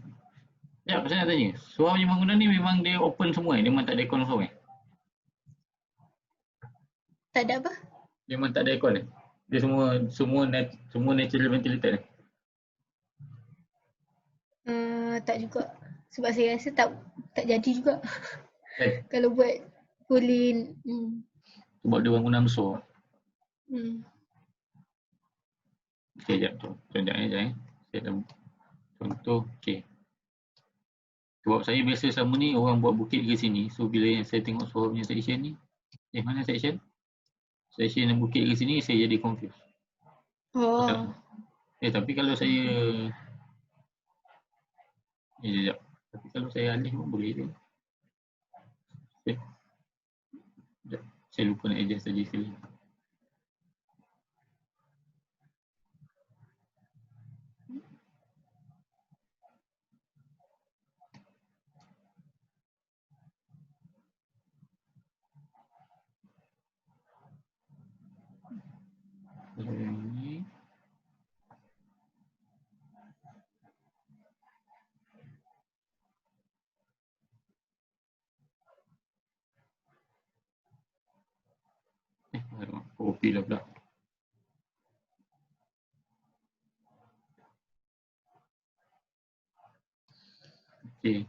saya nak tanya, surau punya bangunan ni memang dia open semua dia memang tak ada aircon kosong Tak ada apa? Dia memang tak ada aircon Dia semua natural ventilated Tak juga. Sebab saya rasa tak jadi juga. Kalau buat fully sebab dia bangunan besar. Okey, sekejap. Contoh, okey. Sebab saya biasa sama ni orang buat bukit ke sini. So bila yang saya tengok surau punya section ni, mana section? Section yang bukit ke sini saya jadi confused. Tapi kalau saya sekejap. Tapi kalau saya alih pun boleh je. Sekejap. Saya lupa nak adjust tadi sekali. Kalau yang ni kopi lah pula. Okey.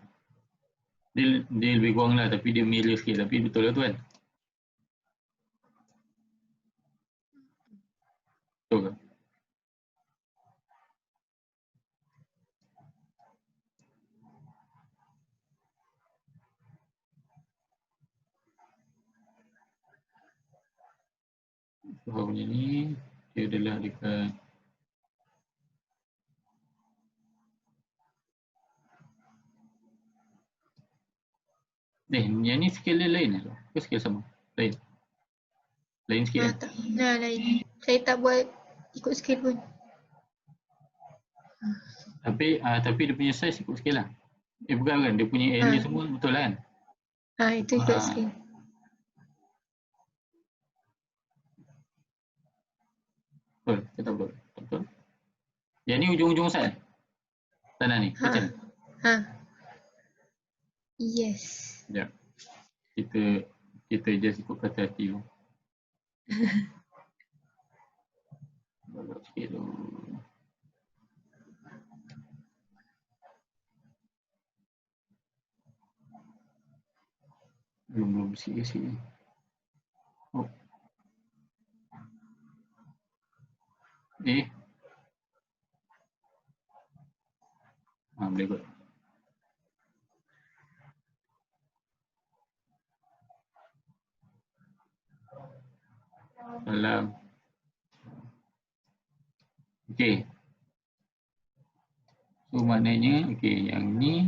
Dia lebih kurang lah tapi dia mirror sikit tapi betul lah tu kan? Betul ke? Suha punya ni, dia adalah dekat yang ni skala lain lah. Ke skala sama? Lain. Lain sikit kan? Tak. Lain. Saya tak buat ikut scale pun. Tapi dia punya size ikut skala lah. Bukan, dia punya area semua betul lah kan? Itu ikut scale. Betul, kita betul. Betul. Yang ni ujung-ujung sat tanah ni, macam ni. Yes. Sekejap. Kita just ikut kata hati tu. Balok sikit tu. Belum sikit-sikit. Oh. Boleh kot. Dalam. Okey. So maknanya, okey, yang ni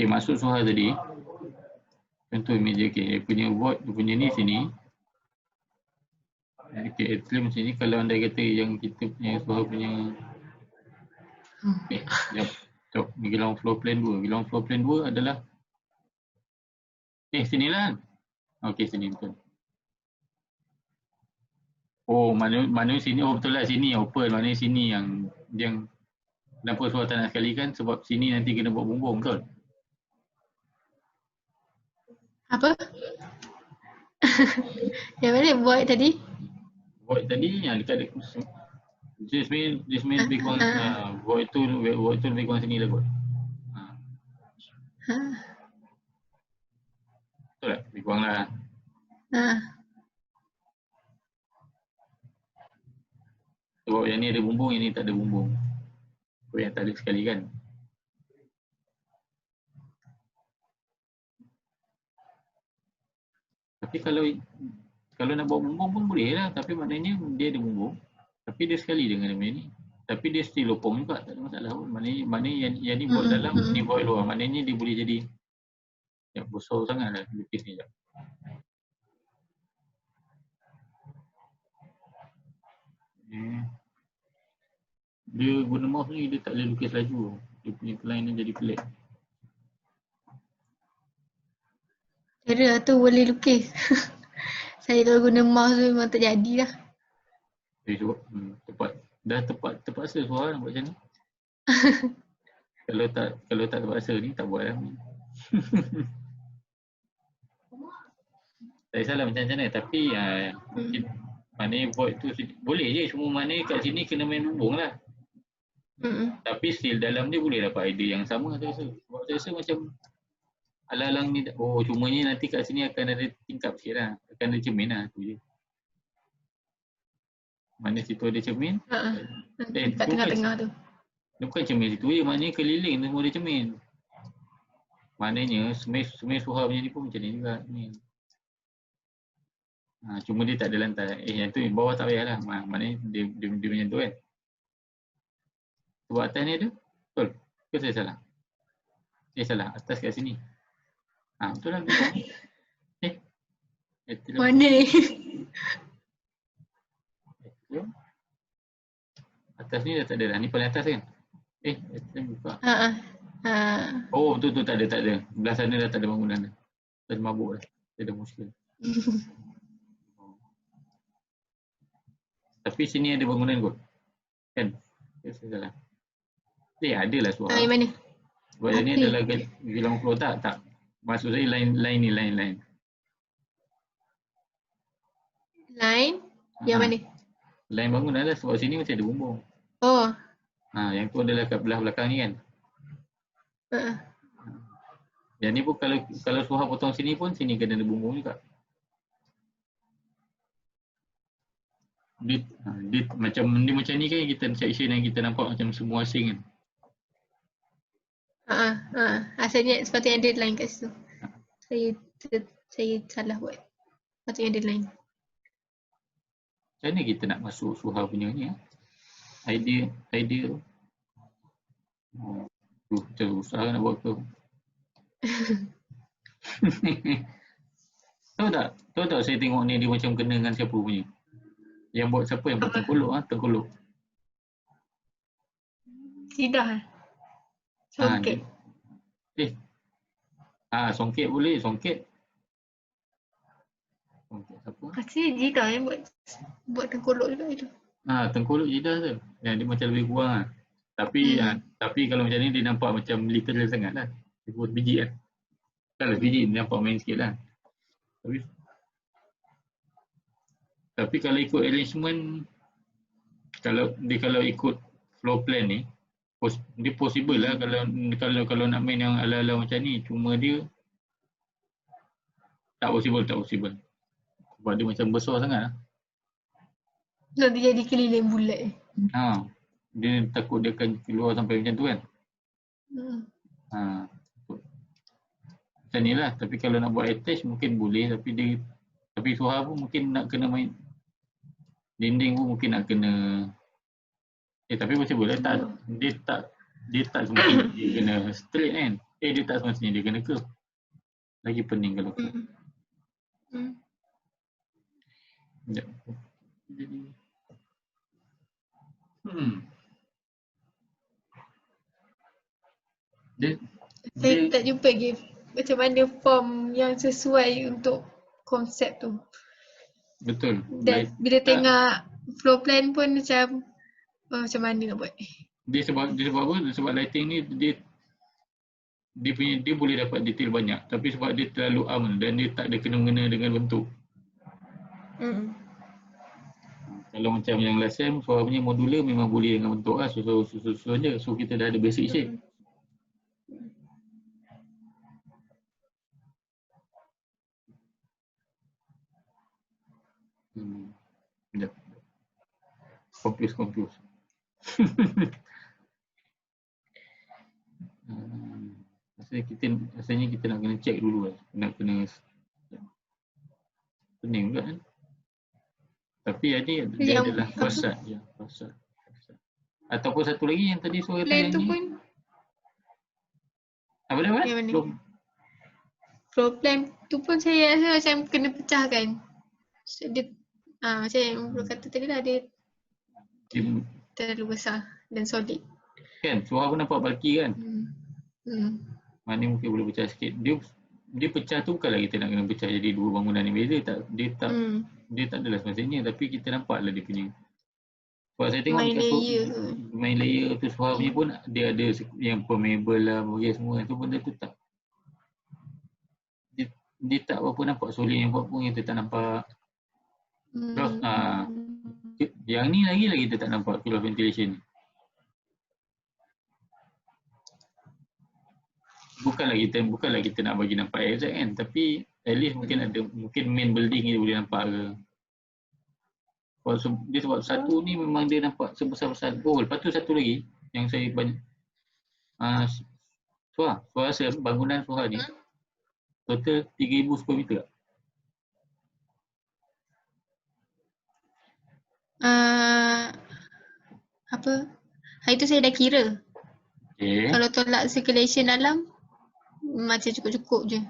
masuk suara tadi. Contoh meja, dia punya void, dia punya ni sini. Okey, atrium sini, kalau anda kata yang kita punya suara punya jap. Gelang floor plan 2. Gelang floor plan 2 adalah sinilah. Okey, sini betul. Oh, mana sini? Oh, betul lah, sini open. Maknanya sini yang kenapa suara tak nak sekali kan? Sebab sini nanti kena buat bumbung, betul? Apa? Yang mana void tadi? Void tadi yang dekat this means lebih kurang void tu lebih kurang sini lah kot. Betul tak? Lebih kurang lah. Sebab yang ni ada bumbung, yang ni tak ada bumbung. So, yang tak ada sekali kan. Tapi kalau nak buat bumbung pun boleh lah. Tapi maknanya dia ada bumbung. Tapi dia sekali dengan yang ni. Tapi dia still lopong juga. Tak ada masalah pun. Maknanya yang ni buat dalam, ni buat luar. Maknanya dia boleh jadi besar sangat lah lukis ni. Dia guna mouse ni, dia tak boleh lukis laju. Dia punya line ni jadi pelik. Cara tu boleh lukis. Saya kalau guna mouse tu memang tak jadi lah. Terpaksa suara nak buat macam ni. Kalau tak terpaksa ni, tak buat lah. Tak salah macam mana. Tapi maknanya void tu boleh je. Cuma maknanya kat sini kena main bumbung lah. Tapi still dalam dia boleh dapat idea yang sama. Saya rasa macam alang-alang ni. Oh, cumanya nanti kat sini akan ada tingkap sikit lah. Akan ada cermin lah. Tu je. Mana situ ada cermin. Kat tengah-tengah tu. Dia bukan cermin situ je. Maknanya keliling semua ada cermin. Maknanya semai suha punya ni pun macam ni juga. Cuma dia tak ada lantai. Yang tu bawah tak payah lah. Maknanya dia punya tu kan. Sebab atas ni ada. Betul? Ke saya salah? Salah. Atas kat sini. Betul lah. Mana ni? Atas ni dah tak ada dah. Ni paling atas kan? Buka. Oh, betul tak ada. Belah sana dah tak ada bangunan dah. Dah mabuk dah. Dia dah muskil. Tapi sini ada bangunan kot. Kan? Saya salah. Adalah suara. Yang mana? Sebab yang ni adalah gelang floor tak. Maksud saya line ni. Line? Yang mana? Line bangunan lah. Sebab sini macam ada bumbung. Oh. Yang tu adalah kat belah belakang ni kan. Yang ni pun kalau suha potong sini pun sini kena ada bumbung juga. dia macam ni kan kita section yang kita nampak macam semua asing kan. Asalnya sepatutnya ada line kat situ. Saya salah buat. Sepatutnya ada line. Macam mana kita nak masuk Suha punya ni? Idea tu. Macam susah nak buat tu. Tahu tak saya tengok ni dia macam kena dengan siapa punya? Yang buat siapa yang buat Tengkolok Tengkolok. Sidah. Songket. Songket boleh, Songket siapa? Rasanya Jidah yang buat Tengkolok juga itu. Tengkolok Jidah tu. Yang dia macam lebih kurang lah. Tapi kalau macam ni dia nampak macam literal sangat lah. Dia buat biji kan. Kalau biji dia nampak main sikit lah. Tapi kalau ikut arrangement, kalau ikut floor plan ni, dia possible lah kalau nak main yang ala-ala macam ni. Cuma dia tak possible. Sebab dia macam besar sangat lah. Dia jadi keliling bulat. Dia takut dia akan keluar sampai macam tu kan. Macam ni lah. Tapi kalau nak buat attach mungkin boleh. Tapi Suha pun mungkin nak kena main. Dinding pun mungkin nak kena. Tapi macam boleh tak. Dia tak semestinya dia kena straight kan. Dia tak semestinya dia kena curve. Lagi pening kalau curve. Saya tak jumpa lagi macam mana form yang sesuai untuk konsep tu. Betul. Dan bila tengok floor plan pun macam mana nak buat. Dia sebab apa? Sebab lighting ni dia boleh dapat detail banyak, tapi sebab dia terlalu dan dia tak ada kena-mengena dengan bentuk. Kalau macam yang last time, Suha punya modular memang boleh dengan bentuk lah, susun je. So kita dah ada basic shape. Sekejap. Confuse. Rasanya kita nak kena check dulu lah. Nak kena pening juga kan. Tapi dia adalah fasad. Fasad. Ataupun satu lagi yang tadi Suha tanya ni. Pun apa dia? Floor plan tu pun saya rasa macam kena pecahkan. Dia macam yang Bro kata tadi lah, dia terlalu besar dan solid. Kan, Suha pun nampak bulky kan? Mana mungkin boleh pecah sikit. Dia pecah tu bukanlah kita nak kena pecah jadi dua bangunan yang beza. Dia tak adalah semestinya. Tapi kita nampak lah dia punya. Sebab saya tengok main layer tu Suha punya pun dia ada yang permeable lah, bagi semua tu benda tu tak. Dia tak berapa nampak solid yang buat pun kita tak nampak. Terus yang ni lagi kita tak nampak cloth ventilation. Bukanlah kita nak bagi nampak exact kan, tapi at least mungkin main building ni boleh nampak ke. Dia sebab satu ni memang dia nampak sebesar-besar. Lepas tu satu lagi yang saya banyak Suha rasa bangunan Suha ni total 3,000 square meter. Itu saya dah kira. Okay. Kalau tolak circulation dalam macam cukup-cukup je.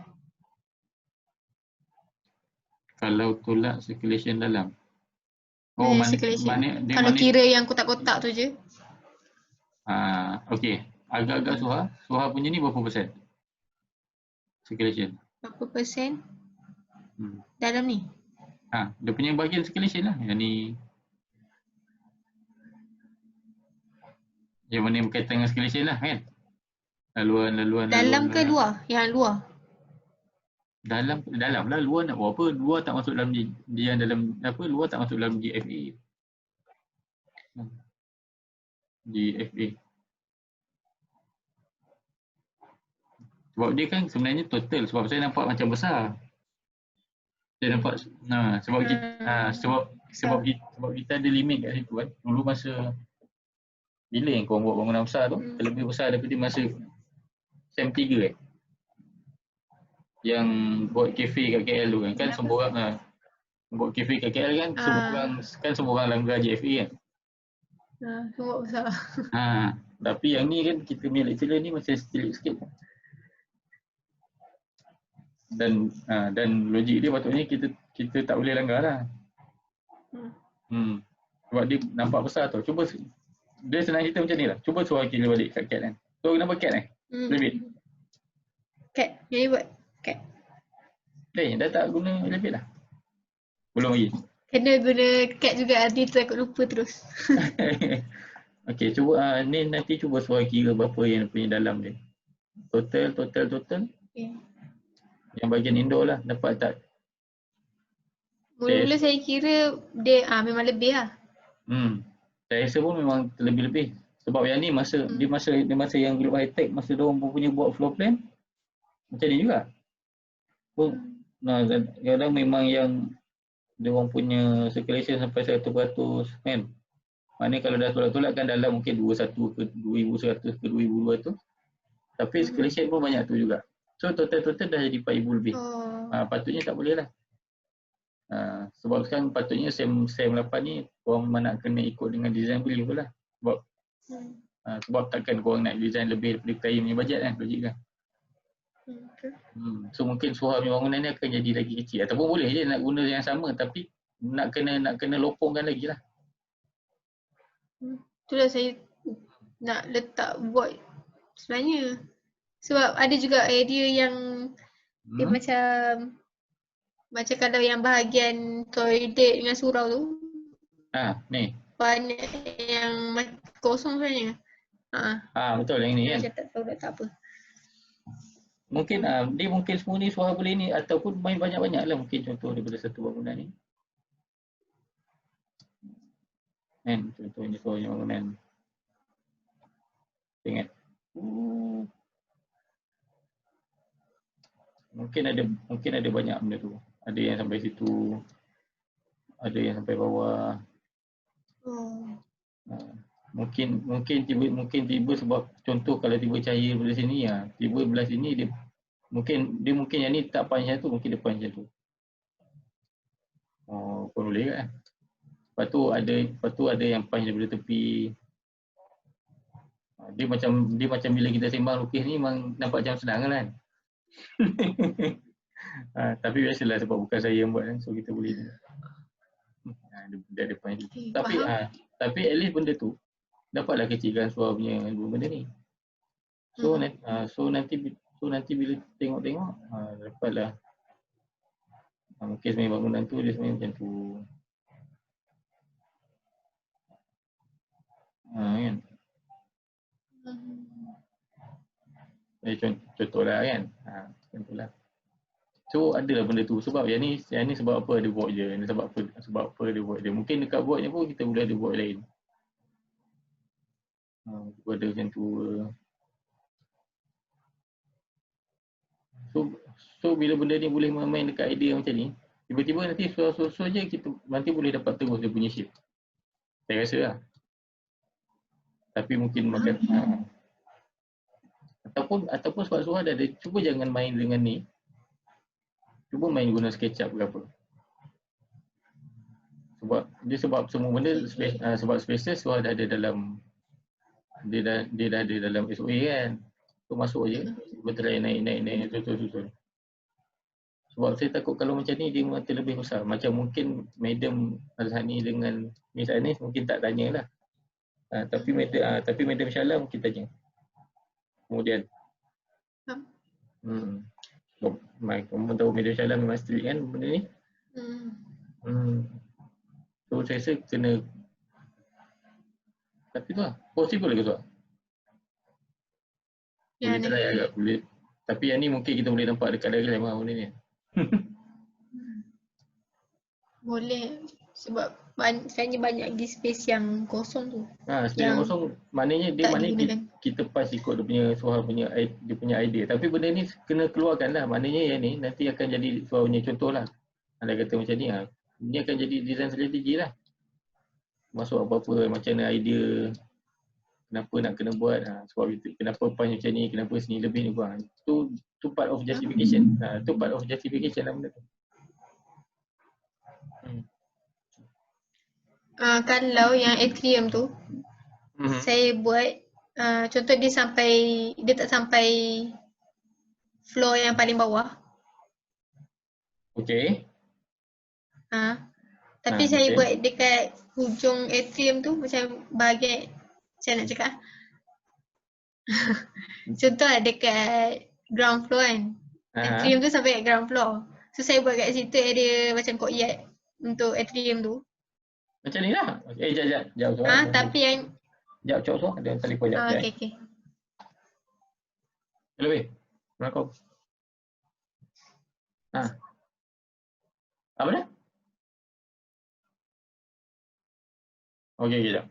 Kalau tolak circulation dalam. Circulation. Kalau kira yang kotak-kotak tu je. Okey. Agak-agak Suha punya ni berapa persen? Circulation. Berapa persen? Dalam ni? Dia punya bahagian circulation lah. Yang ni. Yang mana yang berkaitan dengan circulation lah kan? Laluan. Dalam ke luar? Yang luar? Dalam lah. Luar nak buat apa? Luar tak masuk dalam luar tak masuk dalam GFA. GFA. Sebab dia kan sebenarnya total. Sebab saya nampak macam besar. Saya nampak sebab sebab kita ada limit kat situ kan. Dulu masa bila yang korang buat bangunan besar tu, terlebih besar daripada masa SEM 3 yang buat kafe kat KL tu kan semua orang buat kafe kat KL kan semua orang langgar JFA kan. Semua besar. Tapi yang ni kan kita punya lecturer ni macam stilik sikit. Dan logik dia patutnya kita tak boleh langgar lah. Sebab dia nampak besar tau. Cuba dia senang cerita macam ni lah. Cuba suruh kira balik kat CAT kan. So kenapa CAT Elevate? CAT, jadi buat CAT. Dah tak guna Elevate lah? Belum lagi? Kena guna CAT juga, nanti takut lupa terus. Okay, cuba ni nanti cuba suruh kira berapa yang punya dalam dia. Total. Okay. Yang bahagian indoor lah, dapat tak? Mula-mula saya kira dia memang lebih lah. Saya rasa pun memang lebih-lebih. Sebab yang ni masa yang Globe High Tech, masa diorang punya buat floor plan, macam ni juga. Kadang memang yang diorang punya circulation sampai 100% kan. Maknanya kalau dah tolak-tolak kan dalam mungkin 2100 ke 2100 ke 2200. Tapi circulation pun banyak tu juga. So total dah jadi 4000 lebih. Patutnya tak boleh lah. Sebab sekarang patutnya SEM 8 ni korang nak kena ikut dengan design beli pula. Sebab takkan korang nak design lebih daripada klien punya bajet kan, logik kan. So mungkin suara punya bangunan ni akan jadi lagi kecil. Ataupun boleh je nak guna yang sama tapi nak kena lopongkan lagi lah. Itulah saya nak letak void sebenarnya. Sebab ada juga area yang dia macam kalau yang bahagian toilet dengan surau tu. Ni. Banyak yang kosong sebenarnya. Betul yang ni kan. Macam tak tahu tak apa. Mungkin dia mungkin semua ni suara boleh ni ataupun main banyak-banyak lah mungkin contoh daripada satu bangunan ni. Kan contohnya suara bangunan. Ingat. Mungkin ada banyak benda tu. Ada yang sampai situ. Ada yang sampai bawah. Mungkin tiba sebab contoh kalau tiba cahaya dari sini tiba belah sini dia mungkin yang ni tak panjang tu, mungkin depan macam tu. Pun boleh kan. Lepas tu ada yang panjang daripada tepi. Dia macam bila kita sembang lukis ni memang nampak macam senang kan. Tapi biasalah sebab bukan saya yang buat kan, so kita boleh dia depan tu. Tapi at least benda tu dapatlah kecilkan suara punya benda ni. So nanti bila tengok dapatlah mungkin sebenarnya bangunan tu dia sebenarnya macam tu. Kan. Contohlah kan. Contohlah. So adalah benda tu sebab yang ni sebab apa ada void je. Sebab apa ada void je. Mungkin dekat voidnya pun kita boleh ada void lain. Ada macam tu. So bila benda ni boleh main dekat idea macam ni, tiba-tiba nanti so je kita nanti boleh dapat terus dia punya shape. Saya rasa lah. Tapi mungkin makan ataupun sebab suara dah ada, cuba jangan main dengan ni. Cuba main guna SketchUp ke apa. Sebab semua benda sebab spaces suara dah ada dalam dia dah ada dalam SOA kan. So masuk je, betul naik susun. Sebab saya takut kalau macam ni dia mata lebih besar. Macam mungkin Madam Azhani dengan Miss Anis mungkin tak tanyalah. Tapi Madam Syala mungkin tanya. Kemudian kamu tahu Madam Syala memang strict kan benda ni? So saya rasa kena. Tapi tu lah, possible ke Suat? Boleh try agak boleh. Tapi yang ni mungkin kita boleh nampak dekat diagram lah benda ni. Boleh. Sebab sebenarnya banyak lagi space yang kosong tu. Space yang kosong maknanya kita pas ikut dia punya suara dia punya idea. Tapi benda ni kena keluarkan lah. Maknanya yang ni nanti akan jadi suara punya contoh lah. Anda kata macam ni Ini akan jadi design strategi lah. Masuk apa-apa, macam mana idea, kenapa nak kena buat, sebab itu, kenapa punch macam ni, kenapa sini lebih ni kurang. Tu part of justification. Tu part of justification lah benda tu. Kalau yang atrium tu, saya buat, contoh dia tak sampai floor yang paling bawah. Okay. Tapi saya buat dekat hujung atrium tu, macam bahagian, saya nak cakap. Contoh dekat ground floor kan. Atrium tu sampai kat ground floor. So saya buat kat situ area macam courtyard untuk atrium tu. Macam ni lah. Jap. Tapi yang Jap, ada yang telefon jap. Okay. Hello, weh. Assalamualaikum. Apa dia? Okay, jap.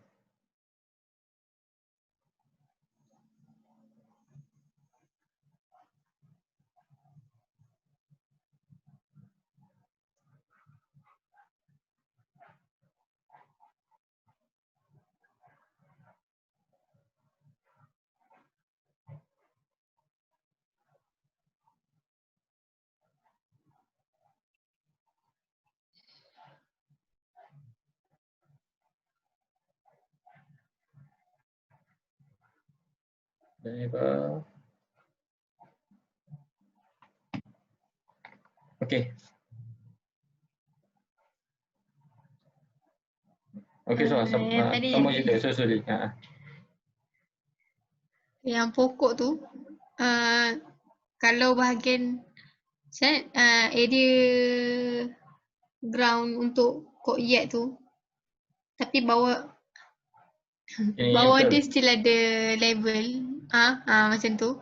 Okay. Okay, so sama cerita. Sorry. Yang pokok tu, kalau bahagian area ground untuk courtyard tu, tapi bawah dia still ada level. Macam tu.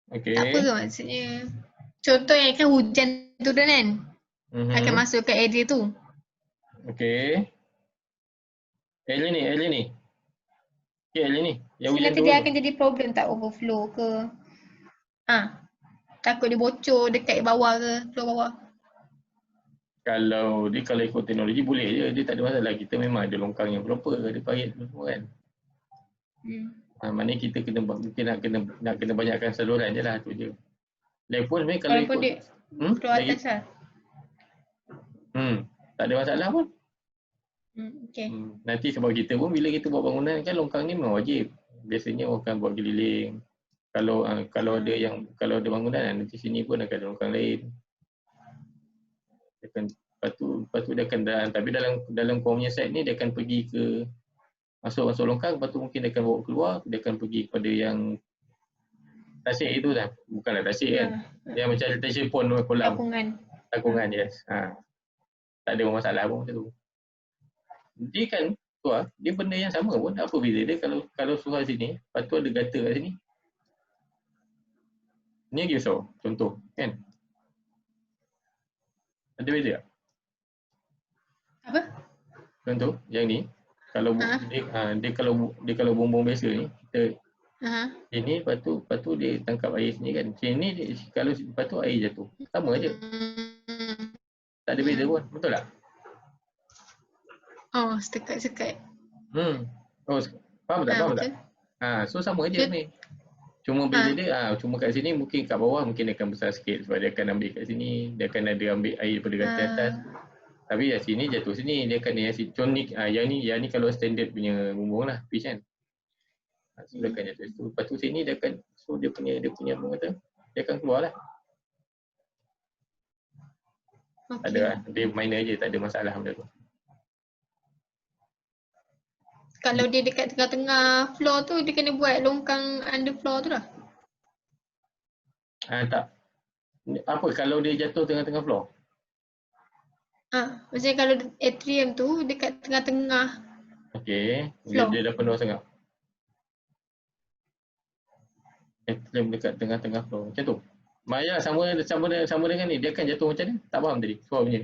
Okay. Tak apa ke maksudnya. Contoh yang kan hujan turun kan, akan masuk ke area tu. Okay. Area ni. Okay, area ni. So nanti dia akan jadi problem tak overflow ke? Takut dia bocor dekat bawah ke, floor bawah. Kalau ikut teknologi boleh je, dia tak ada masalah. Kita memang ada longkang yang proper, ada parit semua kan. Maknanya kita nak kena banyakkan saluran je lah, tu je. Lagipun sebenarnya kalau ikut dia floor atas lah. Tak ada masalah pun. Okay. Nanti sebab kita pun bila kita buat bangunan kan longkang ni memang wajib. Biasanya orang akan buat keliling. Kalau ada bangunan nanti sini pun akan ada longkang lain. Lepas tu dia akan tapi dalam kau punya set ni dia akan pergi ke masuk longkang, lepas tu mungkin dia akan bawa keluar, dia akan pergi kepada yang tasik itu dah. Bukanlah tasik kan. Yang macam detention pond kolam. Takungan, yes. Tak ada masalah pun macam tu. Dia kan dia benda yang sama pun, apa beza dia kalau suhar sini, lepas tu ada gutter kat sini. Ni lagi besar, contoh kan. Ada beza tak? Apa? Contoh yang ni, kalau dia kalau bumbung biasa ni, kita sini lepas tu dia tangkap air sini kan. Sini kalau lepas tu air jatuh. Sama je. Tak ada beza pun, betul tak? Sekat-sekat. Faham tak? So sama je ni. Cuma beza dia, cuma kat sini mungkin kat bawah mungkin dia akan besar sikit sebab dia akan ambil kat sini, dia akan ada ambil air daripada gutter atas. Tapi yang sini jatuh sini, dia akan yang ni kalau standard punya bumbung lah, pitch kan. So dia akan jatuh situ. Lepas tu sini dia akan, so dia punya apa kata, dia akan keluar lah. Tak ada lah, dia minor je, tak ada masalah benda tu. Kalau dia dekat tengah-tengah floor tu, dia kena buat longkang under floor tu lah. Tak. Apa kalau dia jatuh tengah-tengah floor? Maksudnya kalau atrium tu dekat tengah-tengah. Okay, dia dah penuh sangat. Atrium dekat tengah-tengah floor, macam tu. Maya sama dengan ni, dia akan jatuh macam ni. Tak faham tadi, suara punya.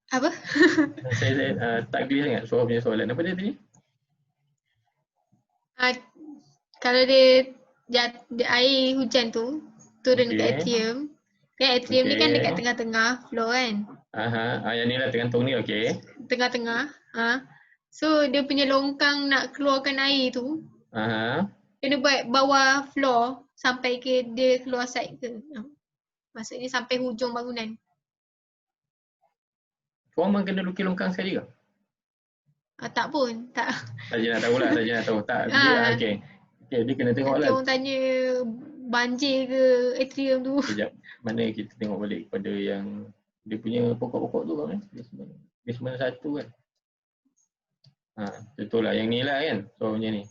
Apa? Saya tak clear sangat suara punya soalan. Apa dia tadi? Kalau dia air hujan tu turun ke atrium, Kan atrium ni kan dekat Okey. tengah-tengah floor kan. Yang ni lah tergantung ni, okey. Tengah-tengah. So dia punya longkang nak keluarkan air tu kena buat bawah floor sampai ke dia keluar side ke. Maksudnya sampai hujung bangunan. Korang memang kena lukis longkang sekali ke? Tak pun. Tak. Saja nak tahu lah, saja nak tahu. Tak, dia, Ah, okey. Okey, dia kena tengok Nanti lah. orang tanya banjir ke atrium tu. Sekejap, mana kita tengok balik pada yang dia punya pokok-pokok tu kan? Basement 1 kan? Contohlah yang ni lah kan? So macam ni.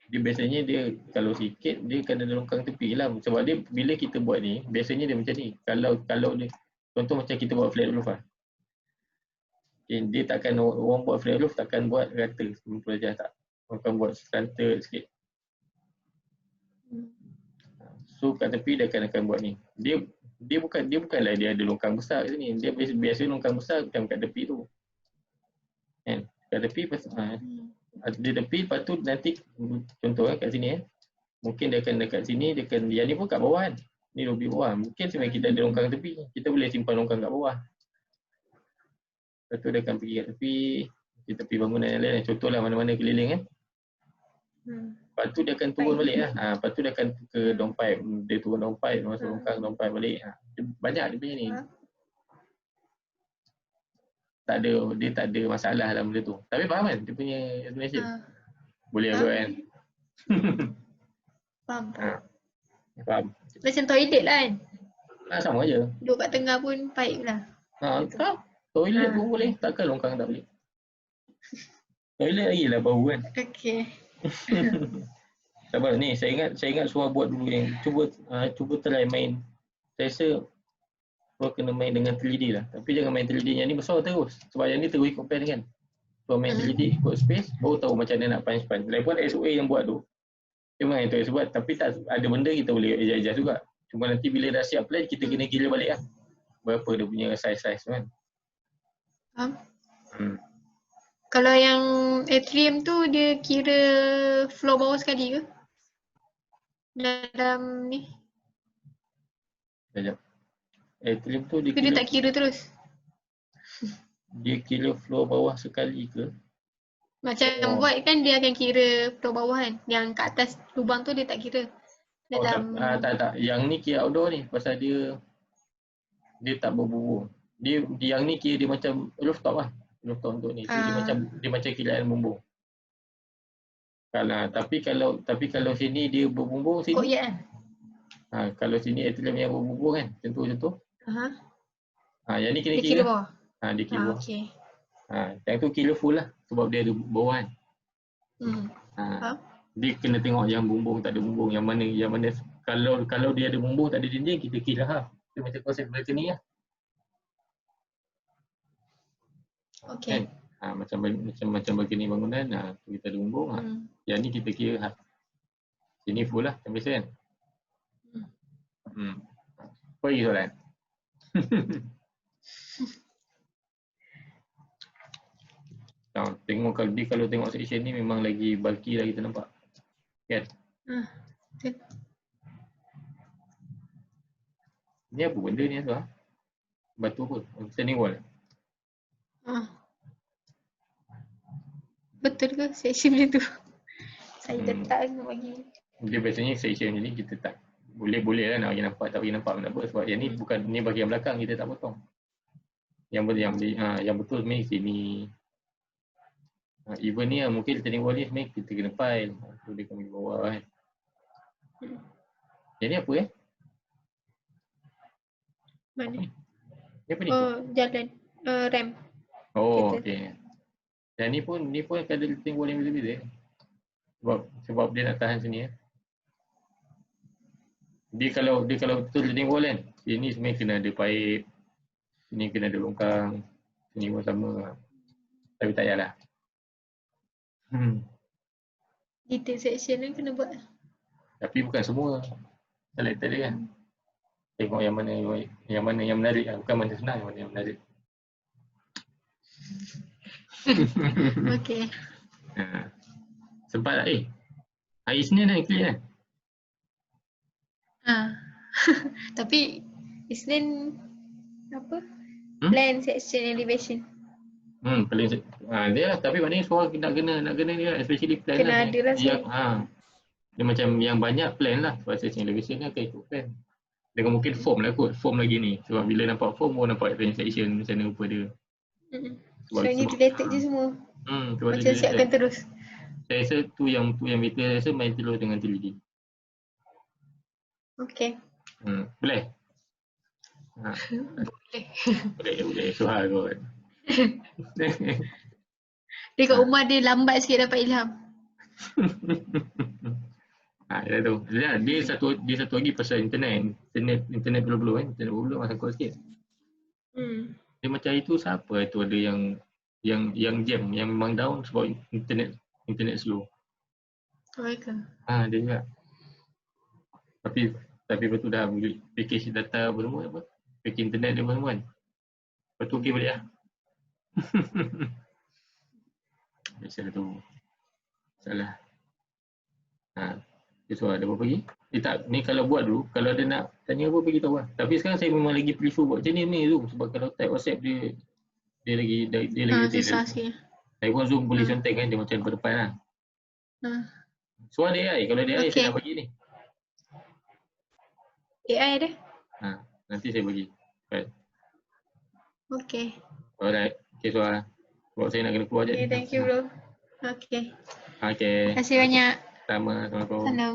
Dia biasanya dia kalau sikit dia akan ada longkang tepi lah. Sebab dia bila kita buat ni, biasanya dia macam ni. Kalau dia, contoh macam kita buat flat roof lah. Okay, dia takkan, orang buat flat roof takkan buat rata sempurna saja, tak. Orang akan buat slanted sikit. So kat tepi dia akan buat ni. Dia bukanlah dia ada longkang besar kat sini. Dia biasa longkang besar macam kat tepi tu. Kan? Kat tepi di tepi, lepas tu nanti contoh kat sini mungkin dia akan dekat sini, dia akan, yang ni pun kat bawah kan. Ni lebih bawah. Mungkin sebenarnya kita ada longkang tepi. Kita boleh simpan longkang kat bawah. Lepas tu dia akan pergi kat tepi, di tepi bangunan yang lain. Contohlah mana-mana keliling kan. Lepas tu dia akan turun balik lah. Lepas tu dia akan ke downpipe. Dia turun downpipe, dia masuk longkang, downpipe balik. Banyak dia punya ni. Dia tak ada masalah dalam benda tu. Tapi faham kan dia punya explanation? Boleh agak kan? Faham. Faham. Macam toilet lah kan. Sama je. Duduk kat tengah pun pipe lah. Toilet pun boleh. Takkan longkang tak boleh. Toilet lagi lah bau kan. Okay. Sabar ni, saya ingat Suha buat dulu yang cuba try main. Saya rasa Suha kena main dengan 3D lah. Tapi jangan main 3D yang ni besar terus. Sebab yang ni terus ikut pen kan. Suha main 3D ikut space, baru tahu macam mana nak punch. Lagipun SOA yang buat tu, memang yang tu buat. Tapi tak ada benda kita boleh adjust juga. Cuma nanti bila dah siap plan, kita kena kira balik lah. Berapa dia punya size kan. Kalau yang atrium tu dia kira floor bawah sekali ke? Dalam ni? Sekejap. Atrium tu dia tak kira terus? Dia kira floor bawah sekali ke? Macam void kan dia akan kira floor bawah kan? Yang kat atas lubang tu dia tak kira. Dalam Tak. Yang ni kira outdoor ni. Pasal dia tak berbumbung. Yang ni kira dia macam rooftop lah. Rooftop untuk ni. Dia macam kiraan bumbung. Tapi kalau sini dia berbumbung sini. Kalau sini atrium yang berbumbung kan. Contoh. Yang ni kena kira bawah. Dia kira bawah. Okay. Yang tu kira full lah. Sebab dia ada bawah kan. Dia kena tengok yang bumbung tak ada bumbung. Yang mana kalau dia ada bumbung tak ada dinding, kita kira lah. Dia macam konsep balcony lah. Okay. Kan? Macam balcony bangunan, kita ada bumbung. Yang ni kita kira lah. Sini full lah, macam biasa kan. Apa lagi soalan? Kalau tengok section ni memang lagi bulky lah kita nampak. Kan? Ni apa benda ni tu? Batu apa? Standing wall. Betul ke section macam tu? Saya tak bagi. Dia biasanya section ni kita tak boleh lah nak bagi nampak, tak bagi nampak kenapa. Sebab yang ni bukan, ni bahagian belakang kita tak potong. Yang betul sebenarnya sini. Even ni mungkin standing wall ni sebenarnya kita kena file. Tu dia kena bawah kan. Yang ni apa Mana? Ni apa ni? Jalan. Ramp. Okay. Dan ni pun ada standing wall yang beza-beza. Sebab dia nak tahan sini. Dia kalau betul standing wall kan, sini sebenarnya kena ada pipe. Sini kena ada longkang. Sini pun sama. Tapi tak payahlah. Detail section ni kena buat. Tapi bukan semua. Selected dia kan. Tengok yang mana yang menarik lah. Bukan mana senang, yang mana yang menarik. Okay. Sempat tak? Hari Isnin dah clear kan? Tapi Isnin apa? Hmm? Plan section elevation. Paling dia lah, tapi maknanya soal nak kena dia, especially plan lah. Kena ada lah Yang saya. dia macam yang banyak plan lah. Sebab section elevation ni akan ikut plan. Dengan mungkin form lah kot, form lagi ni. Sebab bila nampak form, orang nampak transaction macam mana rupa dia. So ini related je semua. Sebab Macam dia siapkan terus. saya rasa tu yang better, saya rasa main telur dengan teliti. Okay. Boleh? Boleh. Boleh. Soal kot. Dia kat rumah dia lambat sikit dapat ilham. Dia tu. Dia satu lagi pasal internet belum internet belum masuk kau sikit. Dia macam itu siapa tu ada yang jam, yang memang down sebab internet slow. Mereka. Dia juga. Tapi betul dah package data apa semua apa. Package internet dia semua kan. Lepas tu okey balik lah. Biasa tu. Salah. So ada apa lagi? Tak, ni kalau buat dulu, kalau ada nak tanya apa bagi tahu lah. Tapi sekarang saya memang lagi prefer buat macam ni Zoom sebab kalau type WhatsApp dia lagi Susah sikit. Saya pun Zoom boleh conteng kan, dia macam berdepan lah. So ada AI, kalau ada AI saya nak bagi ni. AI ada? Nanti saya bagi. Right. Okay. Alright. Okay, so sebab saya nak kena keluar je. Okay, thank you bro. Okay. Okay. Terima kasih banyak. Sama-sama. Salam.